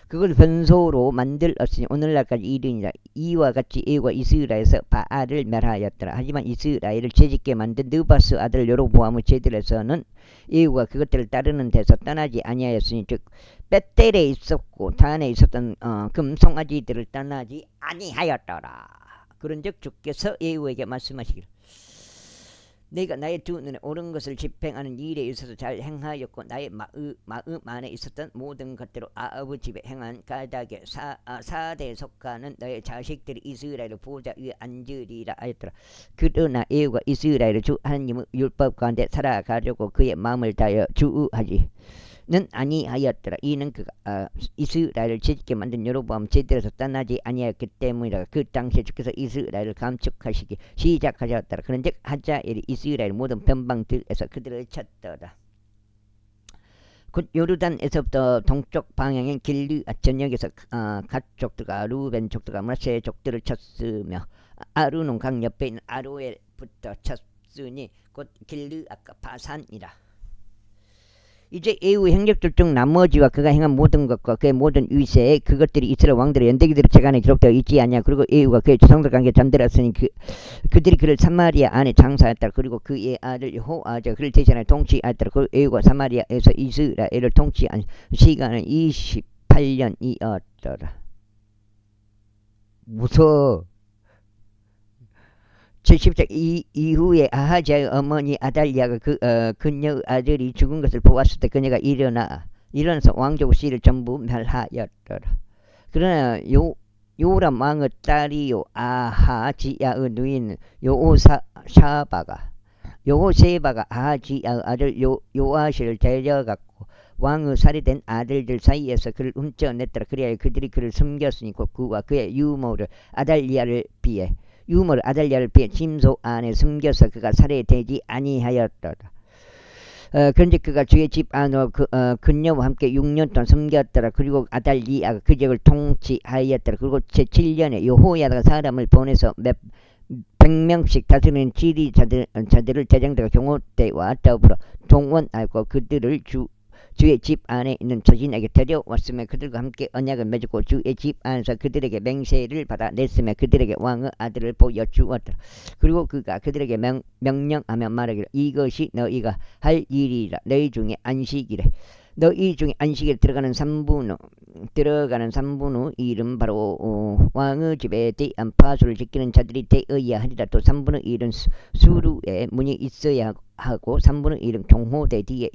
그걸 변소로 만들었으니 오늘날까지 이르니라. 이와 같이 예후가 이스라엘에서 바알을 멸하였더라. 하지만 이스라엘을 죄짓게 만든 느바스 아들 여로보암의 제들에서는 예후가 그것들을 따르는 데서 떠나지 아니하였으니 즉 벳델에 있었고 단에 있었던 금송아지들을 떠나지 아니하였더라. 그런즉 주께서 예후에게 말씀하시기를 내가 나의 두 눈에 옳은 것을 집행하는 일에 있어서 잘 행하였고 나의 마음 안에 있었던 모든 것대로 아합의 집에 행한 까닭에 4대에 속하는 너의 자식들이 이스라엘의 보좌 위에 앉으리라 하였더라. 그러나 예후가 이스라엘의 주 하나님의 율법 가운데 살아가려고 그의 마음을 다하여 주의하지 는 아니하였더라. 이는 그가 이스라엘을 죄짓게 만든 여로보암 제들에서 떠나지 아니하였기 때문이라. 그 당시에 주께서 이스라엘을 감축하시기 시작하셨더라. 그런즉 하자엘이 이스라엘 모든 변방들에서 그들을 쳤더라. 곧 요르단에서부터 동쪽 방향인 길르앗 전역에서 갓 족들과 루벤 족들과 므낫세 족들을 쳤으며 아루논 강 옆에 있는 아로엘부터 쳤으니 곧 길르앗과 바산이라. 이제 예후의 행적들 중 나머지와 그가 행한 모든 것과 그의 모든 위세 그것들이 이스라엘 왕들의 연대기들의 책안에 기록되어 있지 않냐. 그리고 예후가 그의 조상들과 함께 잠들었으니 그들이 그를 사마리아 안에 장사했더라. 그리고 그의 아들 여호아하가 그를 대신하여 통치하였더라. 그리고 예후가 사마리아에서 이스라엘을 통치한 시간은 28년이었더라. 무서워. 70장 이후에 아하자의 어머니 아달리아가 그녀의 아들이 죽은 것을 보았을 때 그녀가 일어나서 왕족 씨를 전부 멸하였더라. 그러나 요람 왕의 딸이요 아하지야의 누인 여호세바가 아하지야의 아들 요아시를 데려갔고 왕의 살해된 아들들 사이에서 그를 훔쳐냈더라. 그리하여 그들이 그를 숨겼으니 그와 그의 유모를 아달리아를 피해 침소 안에 숨겨서 그가 살해되지 아니하였더라. 그런데 그가 주의 집 안으로 그녀와 함께 6년 동안 숨겼더라. 그리고 아달리아가 그 지역을 통치하였더라. 그리고 제7년에 여호야다가 사람을 보내서 몇 100명씩 다스리는 지리자들을 대장들과 경호대와 더불어 동원하고 그들을 주의 집 안에 있는 자신에게 데려왔으며 그들과 함께 언약을 맺었고 주의 집 안에서 그들에게 맹세를 받아냈으며 그들에게 왕의 아들을 보여주었더라. 그리고 그가 그들에게 명령하며 말하기를 이것이 너희가 할 일이라. 너희 중에 안식일에 너희 중에 안식일에 들어가는 3분 후 일은 바로 왕의 집에 대한 파수를 지키는 자들이 되어야 하리라. 또 3분의 1은 수루에 문이 있어야 하고 3분의 1은 경호대 뒤에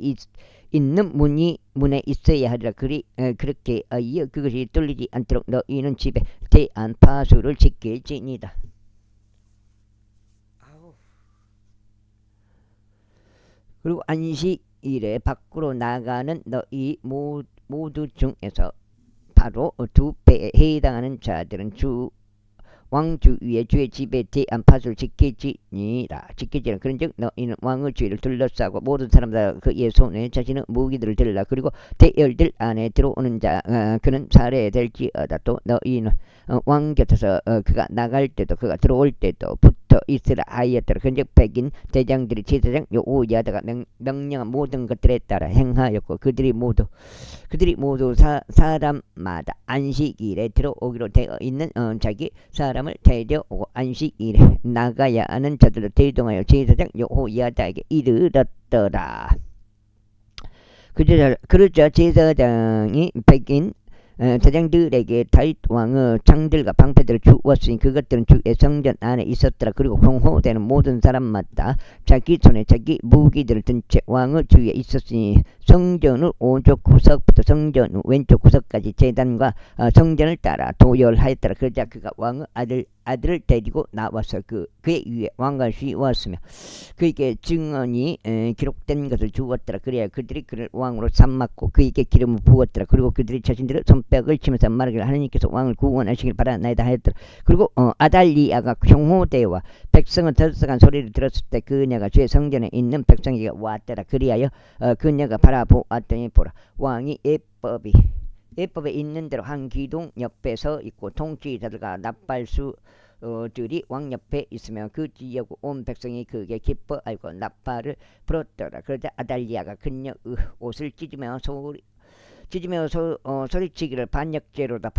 있는 문에 있어야 하리라. 그렇게 하여 그것이 뚫리지 않도록 너희는 집에 대한 파수를 지킬지니라. 그리고 안식일에 밖으로 나가는 너희 모두 중에서 바로 2배에 해당하는 자들은 왕주 위에 주의 집에 대한 파수를 지키지니라. 그런즉 너희는 왕의 주위를 둘러싸고 모든 사람들 그의 손에 자신의 무기들을 들라. 그리고 대열들 안에 들어오는 자 그는 살해될지어다. 또 너희는 왕 곁에서 그가 나갈 때도 그가 들어올 때도 붙어 있으라 하였더라. 그런즉 백인 대장들이 제사장 여호야다가 명령한 모든 것들에 따라 행하였고 그들이 모두 사람마다 안식일에 들어오기로 되어 있는 자기 사람을 데려오고 안식일에 나가야 하는 자들로 대동하여 제사장 여호야다에게 이르렀더라. 그러자 제사장이 백인 대장들에게 다윗 왕의 창들과 방패들을 주었으니 그것들은 주의 성전 안에 있었더라. 그리고 경호되는 모든 사람마다 자기 손에 자기 무기들을 든 채 왕의 주위에 있었으니 성전의 오쪽 구석부터 성전 왼쪽 구석까지 제단과 성전을 따라 도열하였더라. 그러자 그가 왕의 아들을 데리고 나와서 그의 위에 왕관을 씌웠으며 그에게 증언이 기록된 것을 주었더라. 그래야 그들이 그를 왕으로 삼았고 그에게 기름을 부었더라. 그리고 그들이 자신들의 손뼉을 치면서 말하기를 하나님께서 왕을 구원하시길 바라나이다 하였더라. 그리고 아달리아가 경호대와 백성을 들썩한 소리를 들었을 때 그녀가 주의 성전에 있는 백성에게 왔더라. 그리하여 그녀가 바라보았더니 보라 왕이 예법에 있는 대로 한 기둥 옆에 서 있고 통치자들과 납발수들이 왕 옆에 있으며 그 지역 온 백성이 그에게 기뻐하고 납발을 불었더라. 그러자 아달리아가 그녀의 옷을 찢으며 소리치기를 반역죄로다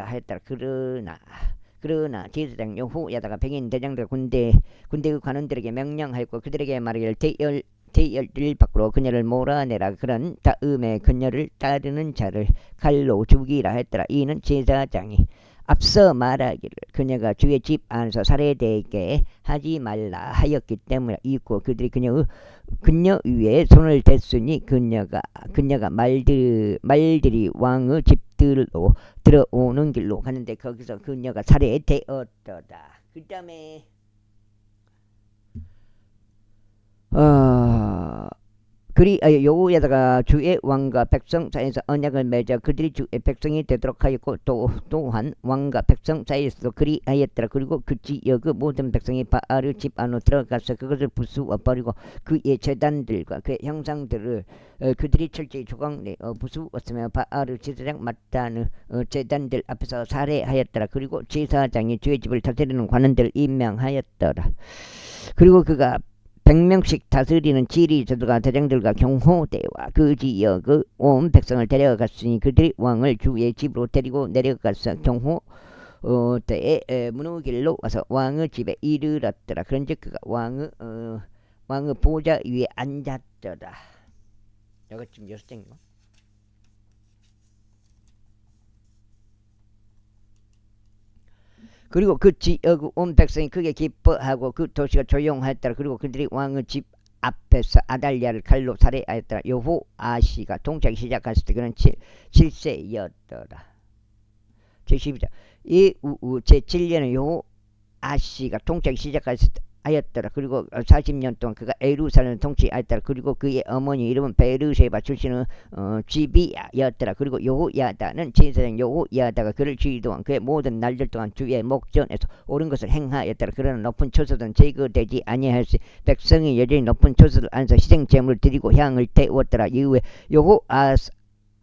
했더라. 그러나 제사장 여호야다가 백인 대장들 군대의 관원들에게 명령하였고 그들에게 말하기를 대열들 밖으로 그녀를 몰아내라. 그런 다음에 그녀를 따르는 자를 칼로 죽이라 했더라. 이는 제사장이 앞서 말하기를 그녀가 주의 집 안에서 살해되게 하지 말라 하였기 때문에 있고 그들이 그녀 위에 손을 댔으니 그녀가 말들이 왕의 집들로 들어오는 길로 가는데 거기서 그녀가 살해되었더라. 그 다음에 그리하여 여호야다가 주의 왕과 백성 사이에서 언약을 맺어 그들이 주의 백성이 되도록 하였고 또한 왕과 백성 사이에서도 그리하였더라. 그리고 그 지역의 모든 백성이 바알의 집 안으로 들어가서 그것을 부수어 버리고 그의 제단들과 그의 형상들을 그들이 철저히 조각내어 부수었으며 바알의 제사장 마탄의 제단들 앞에서 살해하였더라. 그리고 제사장이 주의 집을 다스리는 관원들을 임명하였더라. 그리고 그가 100명씩 다스리는 지리자들과 대장들과 경호대와 그 지역의 온 백성을 데려갔으니 그들이 왕을 주의 집으로 데리고 내려가서 경호대의 문호길로 와서 왕의 집에 이르렀더라. 그런즉 그가 왕의 보좌 위에 앉았더라. 여기 지금 6장인가? 그리고 그 지역 온 백성이 크게 기뻐하고 그 도시가 조용하였더라. 그리고 그들이 왕의 집 앞에서 아달리아를 칼로 살해하였더라. 여호아시가 통치하기 시작했을 때 그는 7세였더라. 제12절 이후 제7년에 여호아시가 통치하기 시작했을 때 하였더라. 그리고 40년 동안 그가 예루살렘을 통치하였더라. 그리고 그의 어머니 이름은 베르세바 출신의 지비야였더라. 그리고 여호야다는 제사장 여호야다가 그를 지휘동안 그의 모든 날들 동안 주의 목전에서 옳은 것을 행하였더라. 그러나 높은 초소들은 제거되지 아니하였으니 백성이 여전히 높은 초소를 안에서 희생 제물을 드리고 향을 태웠더라. 이후에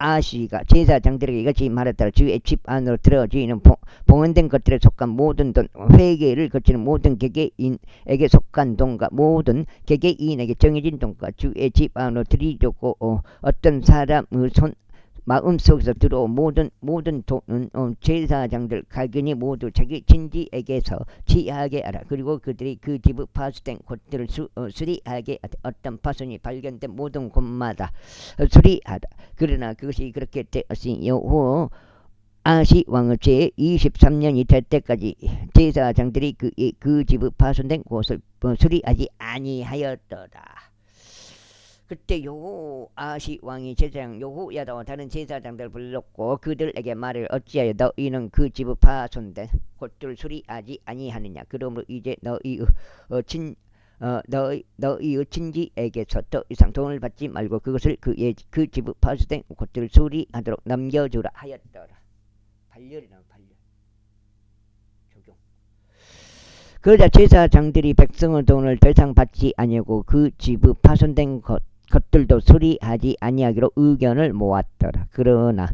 아시가 제사장들에게 이같이 말했더라. 주의 집 안으로 들어지는 봉헌된 것들에 속한 모든 돈, 회개를 거치는 모든 개개인에게 속한 돈과 모든 개개인에게 정해진 돈과 주의 집 안으로 들이려고 어떤 사람의 마음속에서 들어온 모든 돈은 제사장들 가견이 모두 자기 친지에게서 취하게 하라. 그리고 그들이 그 집의 파수된 곳들을 수리하게 하되 어떤 파손이 발견된 모든 곳마다 수리하라. 그러나 그것이 그렇게 되었으니 여호 아시 왕의 제 23년이 될 때까지 제사장들이 그 집의 파손된 곳을 수리하지 아니하였더라. 그때 여호 아시 왕이 제사장 여호야다와 다른 제사장들을 불렀고 그들에게 말을 어찌하여 너희는 그 집의 파손된 곳들을 수리하지 아니하느냐. 그러므로 이제 너희의 친지에게서 더 이상 돈을 받지 말고 그것을 그 집의 파손된 곳들을 수리하도록 넘겨주라 하였더라. 반려이라는 반려 적용. 그러자 제사장들이 백성의 돈을 더 이상 받지 아니하고 그 집의 파손된 것들도 수리하지 아니하기로 의견을 모았더라. 그러나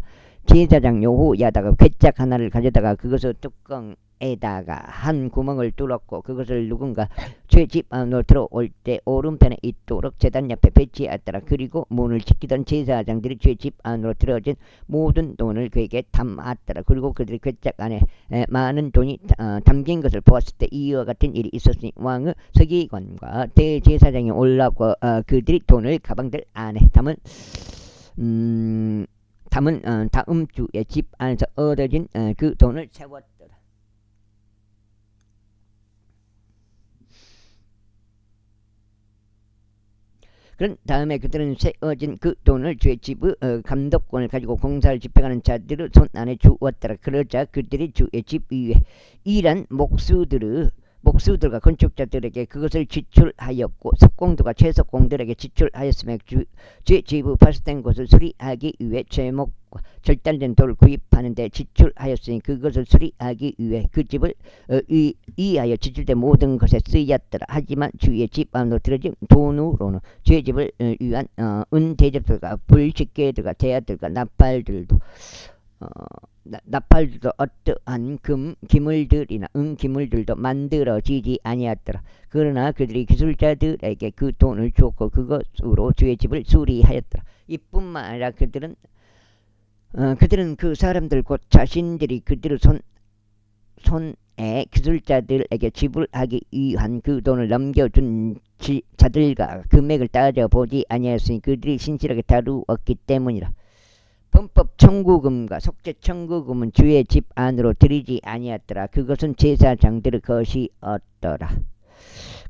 제사장 여호야다가 괴짝 하나를 가져다가 그것을 뚜껑에다가 한 구멍을 뚫었고 그것을 누군가 죄집 안으로 들어올 때 오른편에 있도록 제단 옆에 배치하였더라. 그리고 문을 지키던 제사장들이 죄집 안으로 들어진 모든 돈을 그에게 담았더라. 그리고 그들이 괴짝 안에 많은 돈이 담긴 것을 보았을 때 이와 같은 일이 있었으니 왕의 서기관과 대제사장이 올라오고 그들이 돈을 가방들 안에 다음 주에 집 안에서 얻어진 그 돈을 채웠더라. 그런 다음에 그들은 세어진 그 돈을 죄집의 감독권을 가지고 공사를 집행하는 자들의 손 안에 주었더라. 그러자 그들이 주의 집 위에 일한 목수들과 건축자들에게 그것을 지출하였고 석공들과 채석공들에게 지출하였으며 죄집의 파손된 곳을 수리하기 위해 죄목과 절단된 돌을 구입하는 데 지출하였으니 그것을 수리하기 위해 그 집을 이하여 지출된 모든 것에 쓰였더라. 하지만 주의 집 안으로 들어진 돈으로는 죄집을 위한 은대접들과 불식계들과 대야들과 나팔들도 어떠한 기물들이나 은기물들도 만들어지지 아니하였더라. 그러나 그들이 기술자들에게 그 돈을 주었고 그것으로 주의 집을 수리하였더라. 이뿐만 아니라 그들은 그 사람들 곧 자신들이 그들의 손에 기술자들에게 지불하기 위한 그 돈을 넘겨준 자들과 금액을 따져보지 아니하였으니 그들이 신실하게 다루었기 때문이라. 범법 청구금과 속죄 청구금은 주의 집 안으로 들이지 아니하였더라. 그것은 제사장들의 것이었더라.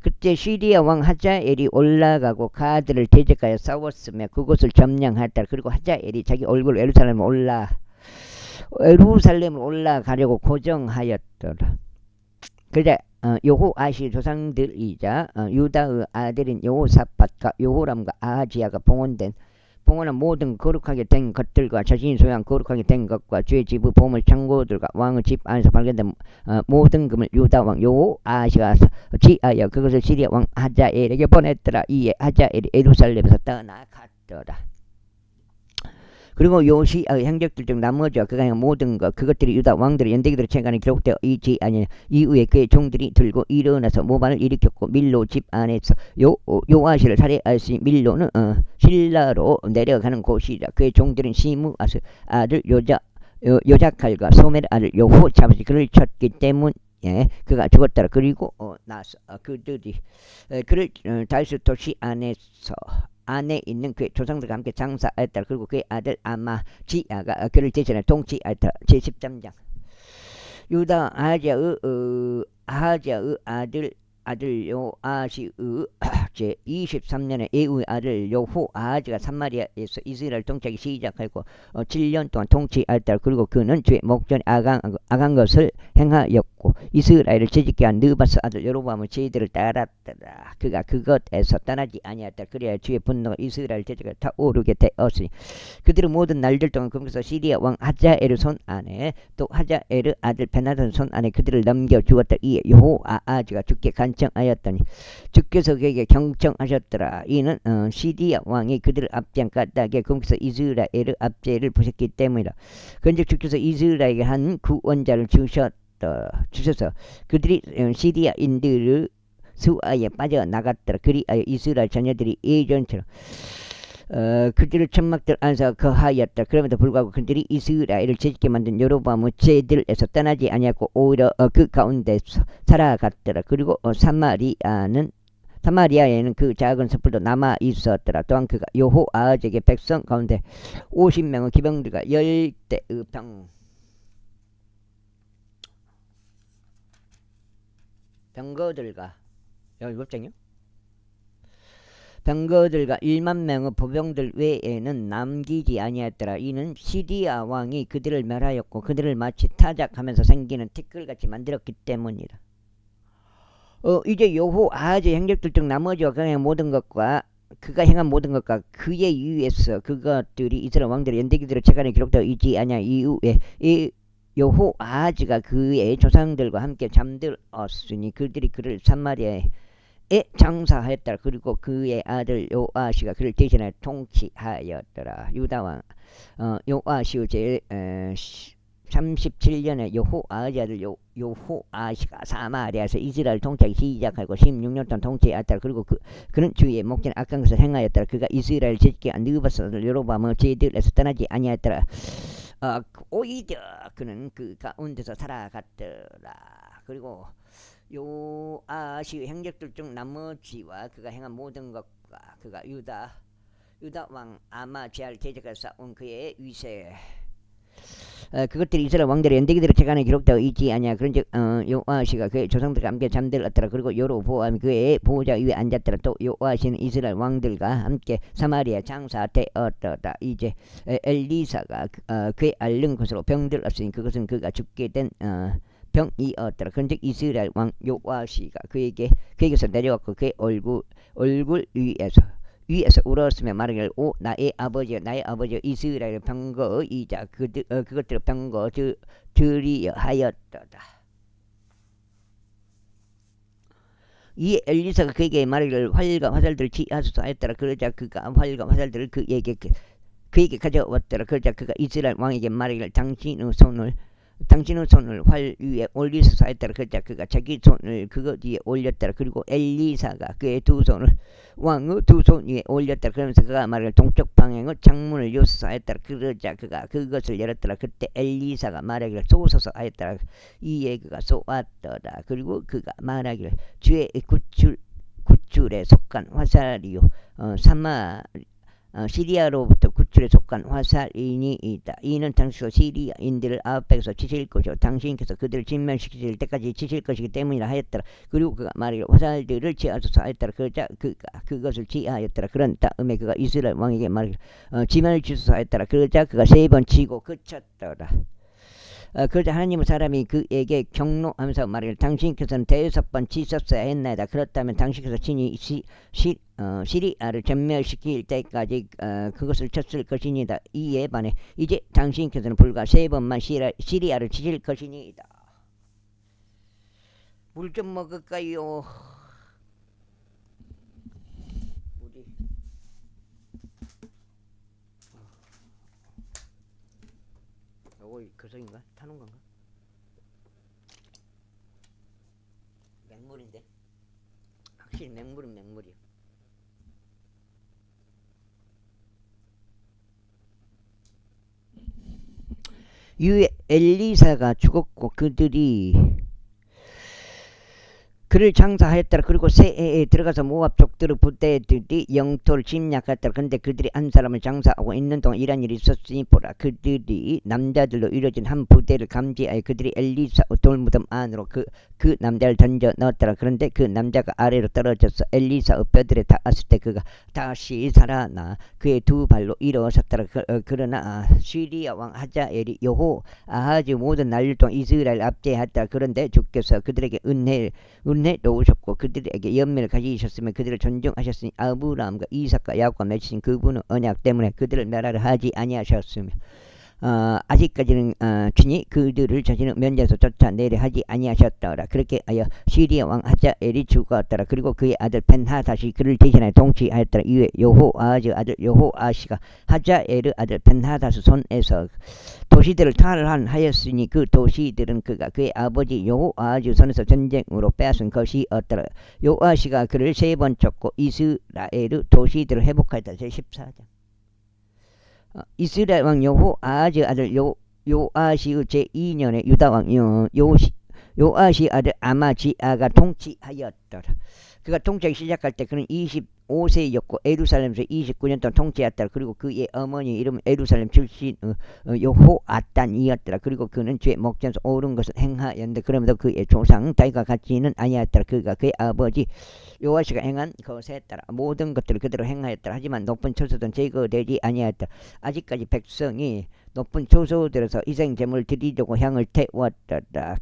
그때 시리아 왕 하자엘이 올라가고 가드를 대적하여 싸웠으며 그곳을 점령하였더라. 그리고 하자엘이 자기 얼굴 예루살렘으로 올라가려고 고정하였더라. 그러자 여호아시 조상들이자 유다의 아들인 여호사밧과 여호람과 아하지야가 봉헌한 모든 거룩하게 된 것들과 자신이 소유한 거룩하게 된 것과 주의 집의 보물 창고들과 왕의 집 안에서 발견된 모든 금을 유다 왕 여호아시가 취하여 그것을 시리아 왕 하자엘에게 보냈더라. 이에 하자엘이 예루살렘에서 떠나갔더라. 그리고 요시아의 행적들 중 나머지와 그가 한 모든 그것들이 유다 왕들의 연대기들의 책안에 기록되어 있지 아니하냐. 이후에 그의 종들이 들고 일어나서 모반을 일으켰고 밀로 집 안에서 요아시를 살해하였으니 밀로는 실라로 내려가는 곳이라. 그의 종들은 시므아스 아들 요자칼과 소멜 아들 여호차밧이 그를 쳤기 때문에 그가 죽었더라. 그리고 나서 그들이 그를 다윗 도시 안에 있는 그의 조상들과 함께 장사하였다. 그리고 그의 아들 아마지야가 그를 대신해 통치하였다. 제13장. 유다 아하지야의 아들 요아시의 제23년에 예후의 아들 여호아하지가 사마리아에서 이스라엘 통치하기 시작하고 7년 동안 통치하였다. 그리고 그는 죄의 목전에 악한 것을 행하였고 이스라엘을 죄짓게 한 느바스 아들 여로보암의 죄들을 따랐더라. 그가 그것에서 떠나지 아니하였다. 그래야 주의 분노가 이스라엘 죄가 타오르게 되었으니 그들의 모든 날들 동안 그러면서 시리아 왕 하자엘의 손 안에 또 하자엘의 아들 베나다의 손 안에 그들을 넘겨주었다. 이에 여호아하지가 죽게 간청하였더니 주께서 그에게 경청하셨더라. 이는 시리아 왕이 그들을 압제한 까닭에 거기서 이스라엘의 압제를 보셨기 때문이다. 그런즉 주께서 이스라엘에게 한 구원자를 주셔서 그들이 시리아인들의 수하에 빠져나갔더라. 그리하여 이스라엘 자녀들이 예전처럼 그들을 천막들 안에서 거하였다. 그럼에도 불구하고 그들이 이스라엘을 죄짓게 만든 여로보암의 죄들에서 떠나지 아니하고 오히려 그 가운데서 살아갔더라. 그리고 사마리아에는 그 작은 촛불도 남아 있었더라. 또한 그가 여호아하즈에게 백성 가운데 50명의 기병들과 10대의 병거들과 여기 몇 장이요? 병거들과 1만 명의 보병들 외에는 남기지 아니하였더라. 이는 시리아 왕이 그들을 멸하였고 그들을 마치 타작하면서 생기는 티끌같이 만들었기 때문이다. 이제 여호아하즈 행적들 중 나머지와 그가 행한 모든 것과 그에 의해서 그것들이 이스라엘 왕들의 연대기들의 책안에 기록되어 있지 아니하 이후에 이 여호아하즈가 그의 조상들과 함께 잠들었으니 그들이 그를 사마리아에 장사하였더라. 그리고 그의 아들 요아시가 그를 대신하여 통치하였더라. 유다왕 요아시의 제 37년에 여호아하즈 아들 여호아시가 사마리아에서 이스라엘 통치하기 시작하고 16년 동안 통치하였더라. 그리고 그는 주의 목전에 악한 것을 행하였더라. 그가 이스라엘 죄짓게 안 느바서 여로보암의 죄들에서 떠나지 아니하였더라. 오히려 그는 그 가운데서 살아갔더라. 그리고 요아시의 행적들 중 나머지와 그가 행한 모든 것과 그가 유다 왕 아마지아를 대적해서 싸운 그의 위세 그것들이 이스라엘 왕들의 연대기들의 책안에 기록되어 있지 아니야. 그런즉 요아시가 그의 조상들과 함께 잠들었더라. 그리고 여로보암이 그의 보호자 위에 앉았더라. 또 요아시는 이스라엘 왕들과 함께 사마리아 장사되었더라. 이제 엘리사가 그의 앓는 것으로 병들었으니 그것은 그가 죽게 된 병이었더라. 그런즉 이스라엘 왕 요아시가 그에게서 내려왔고 그의 얼굴 위에서 울었으며 말하기를 오 나의 아버지 이스라엘 병거이자 그것들의 병거들이여 하였도다. 이에 엘리사가 그에게 말하기를 활과 화살들을 취하소서 하였더라. 그러자 그가 활과 화살들을 그에게 가져왔더라. 그러자 그가 이스라엘 왕에게 말하기를 당신의 손을 활 위에 올리소서 하였더라. 그러자 그가 자기 손을 그것 위에 올렸더라. 그리고 엘리사가 그의 왕의 두 손 위에 올렸더라. 그러면서 그가 말하기를 동쪽 방향의 창문을 여소서 하였더라. 그러자 그가 그것을 열었더라. 그때 엘리사가 말하기를 쏘소서 하였더라. 이에 그가 쏘았더라. 그리고 그가 말하기를 주의 구출에 속한 화살이요 시리아로부터 구출에 속한 화살이니이다. 이는 당시로 시리아인들을 아합백에서 치실 것이요 당신께서 그들을 진멸시킬 때까지 치실 것이기 때문이라 하였더라. 그리고 그가 말하기를 화살들을 취하소서 하였더라. 그러자 그가 그것을 취하였더라. 그런 다음에 그가 이스라엘 왕에게 말하기를 지면을 주소서 하였더라. 그러자 그가 3번 치고 그쳤더라. 그러자 하나님의 사람이 그에게 경로하면서 말하기를 당신께서는 5번 치셨어야 했나이다. 그렇다면 당신께서 친히 시리아를 전멸시킬 때까지 그것을 쳤을 것이니다. 이에 반해 이제 당신께서는 불과 3번만 시리아를 치실 것이니이다. 물 좀 먹을까요? 그성인가? 타는 건가? 맹물인데? 확실히 맹물은 맹물이야. 엘리사가 죽었고 그들이 그를 장사하였더라. 그리고 새해에 들어가서 모압 족들의 부대들이 영토를 침략했더라. 그런데 그들이 한 사람을 장사하고 있는 동안 이런 일이 있었으니 보라. 그들이 남자들로 이루어진 한 부대를 감지하여 그들이 엘리사 돌무덤 안으로 그 남자를 던져 넣었더라. 그런데 그 남자가 아래로 떨어져서 엘리사의 뼈들에 닿았을 때 그가 다시 살아나 그의 두 발로 일어섰더라. 그러나 시리아 왕 하자엘이 여호아하즈 모든 난리 동안 이스라엘 압제하였더라. 그런데 주께서 그들에게 은혜 놓으셨고 그들에게 연민을 가지셨으며 그들을 존중하셨으니 아브라함과 이삭과 야곱과 맺으신 그분의 언약 때문에 그들을 멸하려 하지 아니하셨으며 아직까지는 친히 그들을 자신의 면제에서 쫓아내려 하지 아니하셨더라. 그렇게 하여 시리아 왕 하자엘이 죽었더라. 그리고 그의 아들 벤하닷이 그를 대신하여 통치하였더라. 이후에 여호아하즈 아들 여호아시가 하자엘의 아들 벤하닷의 손에서 도시들을 탈환하였으니 그 도시들은 그가 그의 아버지 여호아하즈 손에서 전쟁으로 빼앗은 것이었더라. 여호아시가 그를 세 번 쫓고 이스라엘의 도시들을 회복하였다. 제14장. 이스라엘 왕 여호아하즈 아들 요아시의 제2년에 유다 왕 요아시 아들 아마지아가 통치하였더라. 그가 통치하기 시작할 때 그는 25세였고 에루살렘에서 29년 동안 통치했더라. 그리고 그의 어머니 이름은 에루살렘 출신 여호아단이었더라. 그리고 그는 죄 목전에서 옳은 것을 행하였는데 그러면서 그의 조상 다윗과 같지는 아니하였더라. 그가 그의 아버지 요아시가 행한 것에 따라 모든 것들을 그대로 행하였더라. 하지만 높은 처소들은 제거되지 아니하였더라. 아직까지 백성이 높은 처소들에서 희생제물을 드리려고 향을 태웠더라.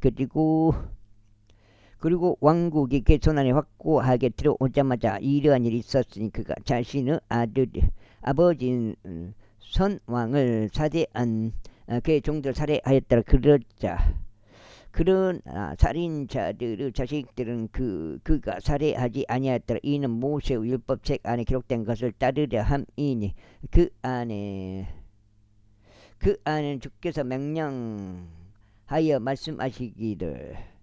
그리고 왕국이 개천안에 확고하게 들어오자마자 이러한 일이 있었으니 그가 자신의 아버지인 선왕을 살해한 그의 종들을 살해하였더라. 그러자 그런 살인자들의 자식들은 그가 살해하지 아니하였더라. 이는 모세의 율법책 안에 기록된 것을 따르려 함이니 그 안에는 주께서 명령하여 말씀하시기를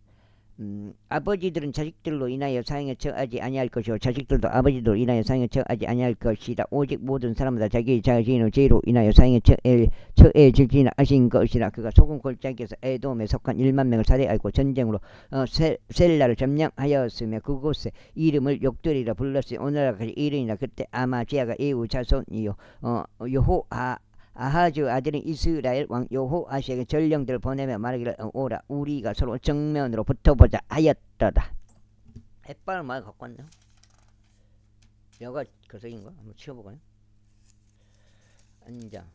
아버지들은 자식들로 인하여 사형에 처하지 아니할 것이요 자식들도 아버지들로 인하여 사형에 처하지 아니할 것이라. 오직 모든 사람마다 자기 자신의 죄로 인하여 사형에 처해질지나 하신 것이라. 그가 소금 골짜기에서 에돔에 속한 1만 명을 살해하고 전쟁으로 셀라를 점령하였으며 그곳에 이름을 욕들이라 불렀으니 오늘날까지 이르니라. 그때 아마지아가 에우 자손이요 아하즈 아들인 이스라엘 왕 여호아시에게 전령들을 보내며 말하기를 오라 우리가 서로 정면으로 붙어보자 하였더라. 햇반을 많이 갖고 왔네요. 여가 거석인가? 한번 치워보고요. 안장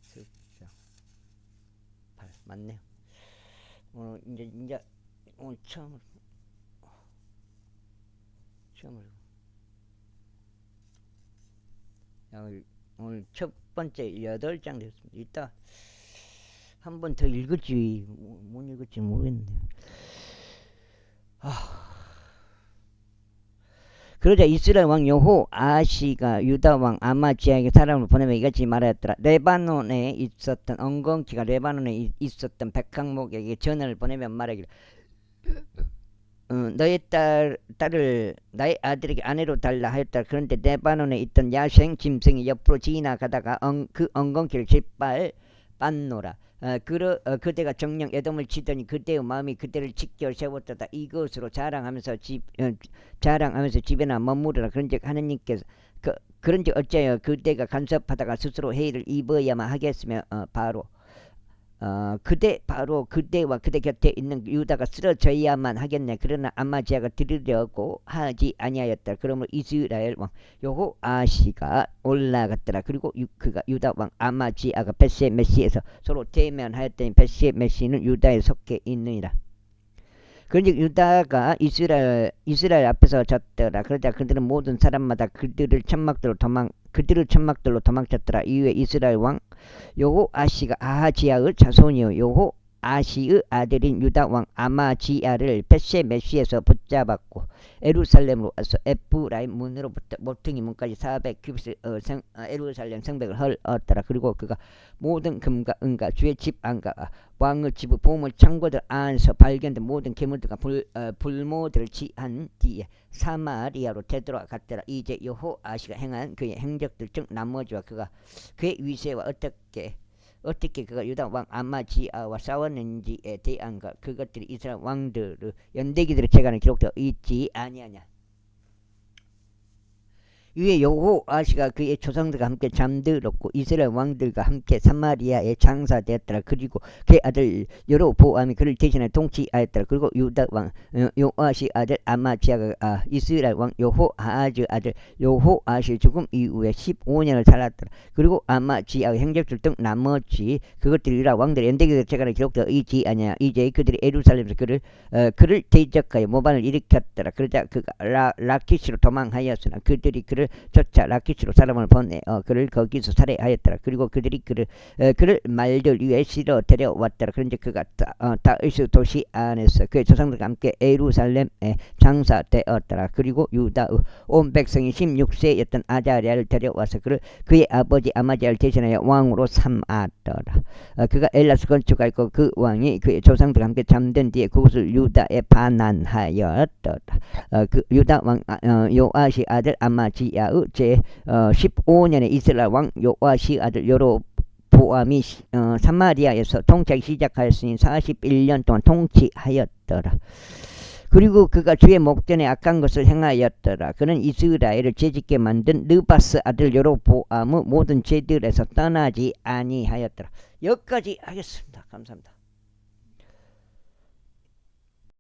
숫자 8 맞네요. 이제 오늘 처음으로 오늘 첫 번째 8장 됐습니다. 이따 한 번 더 읽을지 못 읽을지 모르겠네요. 그러자 이스라엘 왕 여호아시가 유다 왕 아마지아에게 사람을 보내며 이같이 말하였더라. 레바논에 있었던 엉겅퀴가 레바논에 있었던 백항목에게 전화를 보내며 말하기를 너의 딸을 나의 아들에게 아내로 달라 하였다. 그런데 레바논에 있던 야생 짐승이 옆으로 지나가다가 그 엉겅퀴를 짓밟았노라. 그대가 정령 에돔을 치더니 그대의 마음이 그대를 지켜 세웠다. 이것으로 자랑하면서 집에나 머무르라. 그런즉 하느님께서 그런즉 어찌하여 그대가 간섭하다가 스스로 해이를 입어야만 하겠으며 바로 그대와 그대 곁에 있는 유다가 쓰러져야만 하겠네. 그러나 아마지아가 들으려고 하지 아니하였다. 그러므로 이스라엘 왕 여호아시가 올라갔더라. 그리고 그가 유다 왕 아마지아가 벳세메시에서 서로 대면하였더니 벳세메시는 유다에 속해 있느니라. 그런즉 유다가 이스라엘 앞에서 졌더라. 그러자 그들은 모든 사람마다 그들의 천막들로 도망쳤더라. 이후에 이스라엘 왕 여호아시가 아하지아의 자손이요 여호아시의 아들인 유다 왕 아마지아를 벳세메시에서 붙잡았고 에루살렘으로 와서 에프라임 문으로부터 모퉁이 문까지 400규빗을 에루살렘 성벽을 헐었더라. 그리고 그가 모든 금과 은과 주의 집 안과 왕의 집의 보물 창고들 안에서 발견된 모든 괴물들과 불모들을 취한 뒤에 사마리아로 되돌아갔더라. 이제 여호아시가 행한 그의 행적들 중 나머지와 그의 위세와 어떻게 그가 유다 왕 아마지아와 싸웠는지에 대한 그것들이 이스라엘 왕들의 연대기들의 재간에 기록되어 있지 아니하냐. 이에 여호아시가 그의 조상들과 함께 잠들었고 이스라엘 왕들과 함께 사마리아에 장사되었더라. 그리고 그의 아들 여로보암이 그를 대신해 통치하였더라. 그리고 유다 왕 요아시 아들 아마지아가 이스라엘 왕 여호아하즈 아들 여호아시 죽음 이후에 15년을 살았더라. 그리고 아마지아의 행적들 등 나머지 그것들이 유다 왕들의 연대기들 재간에 기록되어 있지 아니하냐. 이제 그들이 에루살렘에서 그를 대적하여 모반을 일으켰더라. 그러자 그가 라키시로 도망하였으나 그들이 그를 그를 쫓아 라키스로 사람을 보내 그를 거기서 살해하였더라. 그리고 그들이 그를 말들 위에 실어 데려왔더라. 그런데 그가 다윗 도시 안에서 그의 조상들과 함께 예루살렘에 장사되었더라. 그리고 유다의 온 백성이 16세였던 아자랴를 데려와서 그의 아버지 아마지야를 대신하여 왕으로 삼았더라. 그가 엘라스 건축하였고 그 왕이 그의 조상들과 함께 잠든 뒤에 그곳을 유다에 반환하였더라. 그 유다 왕 요아시 아들 아마지야의 제 15년에 이스라엘 왕 요아시 아들 여로보암이 사마리아에서 통치하기 시작하였으니 41년 동안 통치하였더라. 그리고 그가 주의 목전에 악한 것을 행하였더라. 그는 이스라엘을 죄짓게 만든 느바스 아들 여로보암의 모든 죄들에서 떠나지 아니하였더라. 여기까지 하겠습니다. 감사합니다.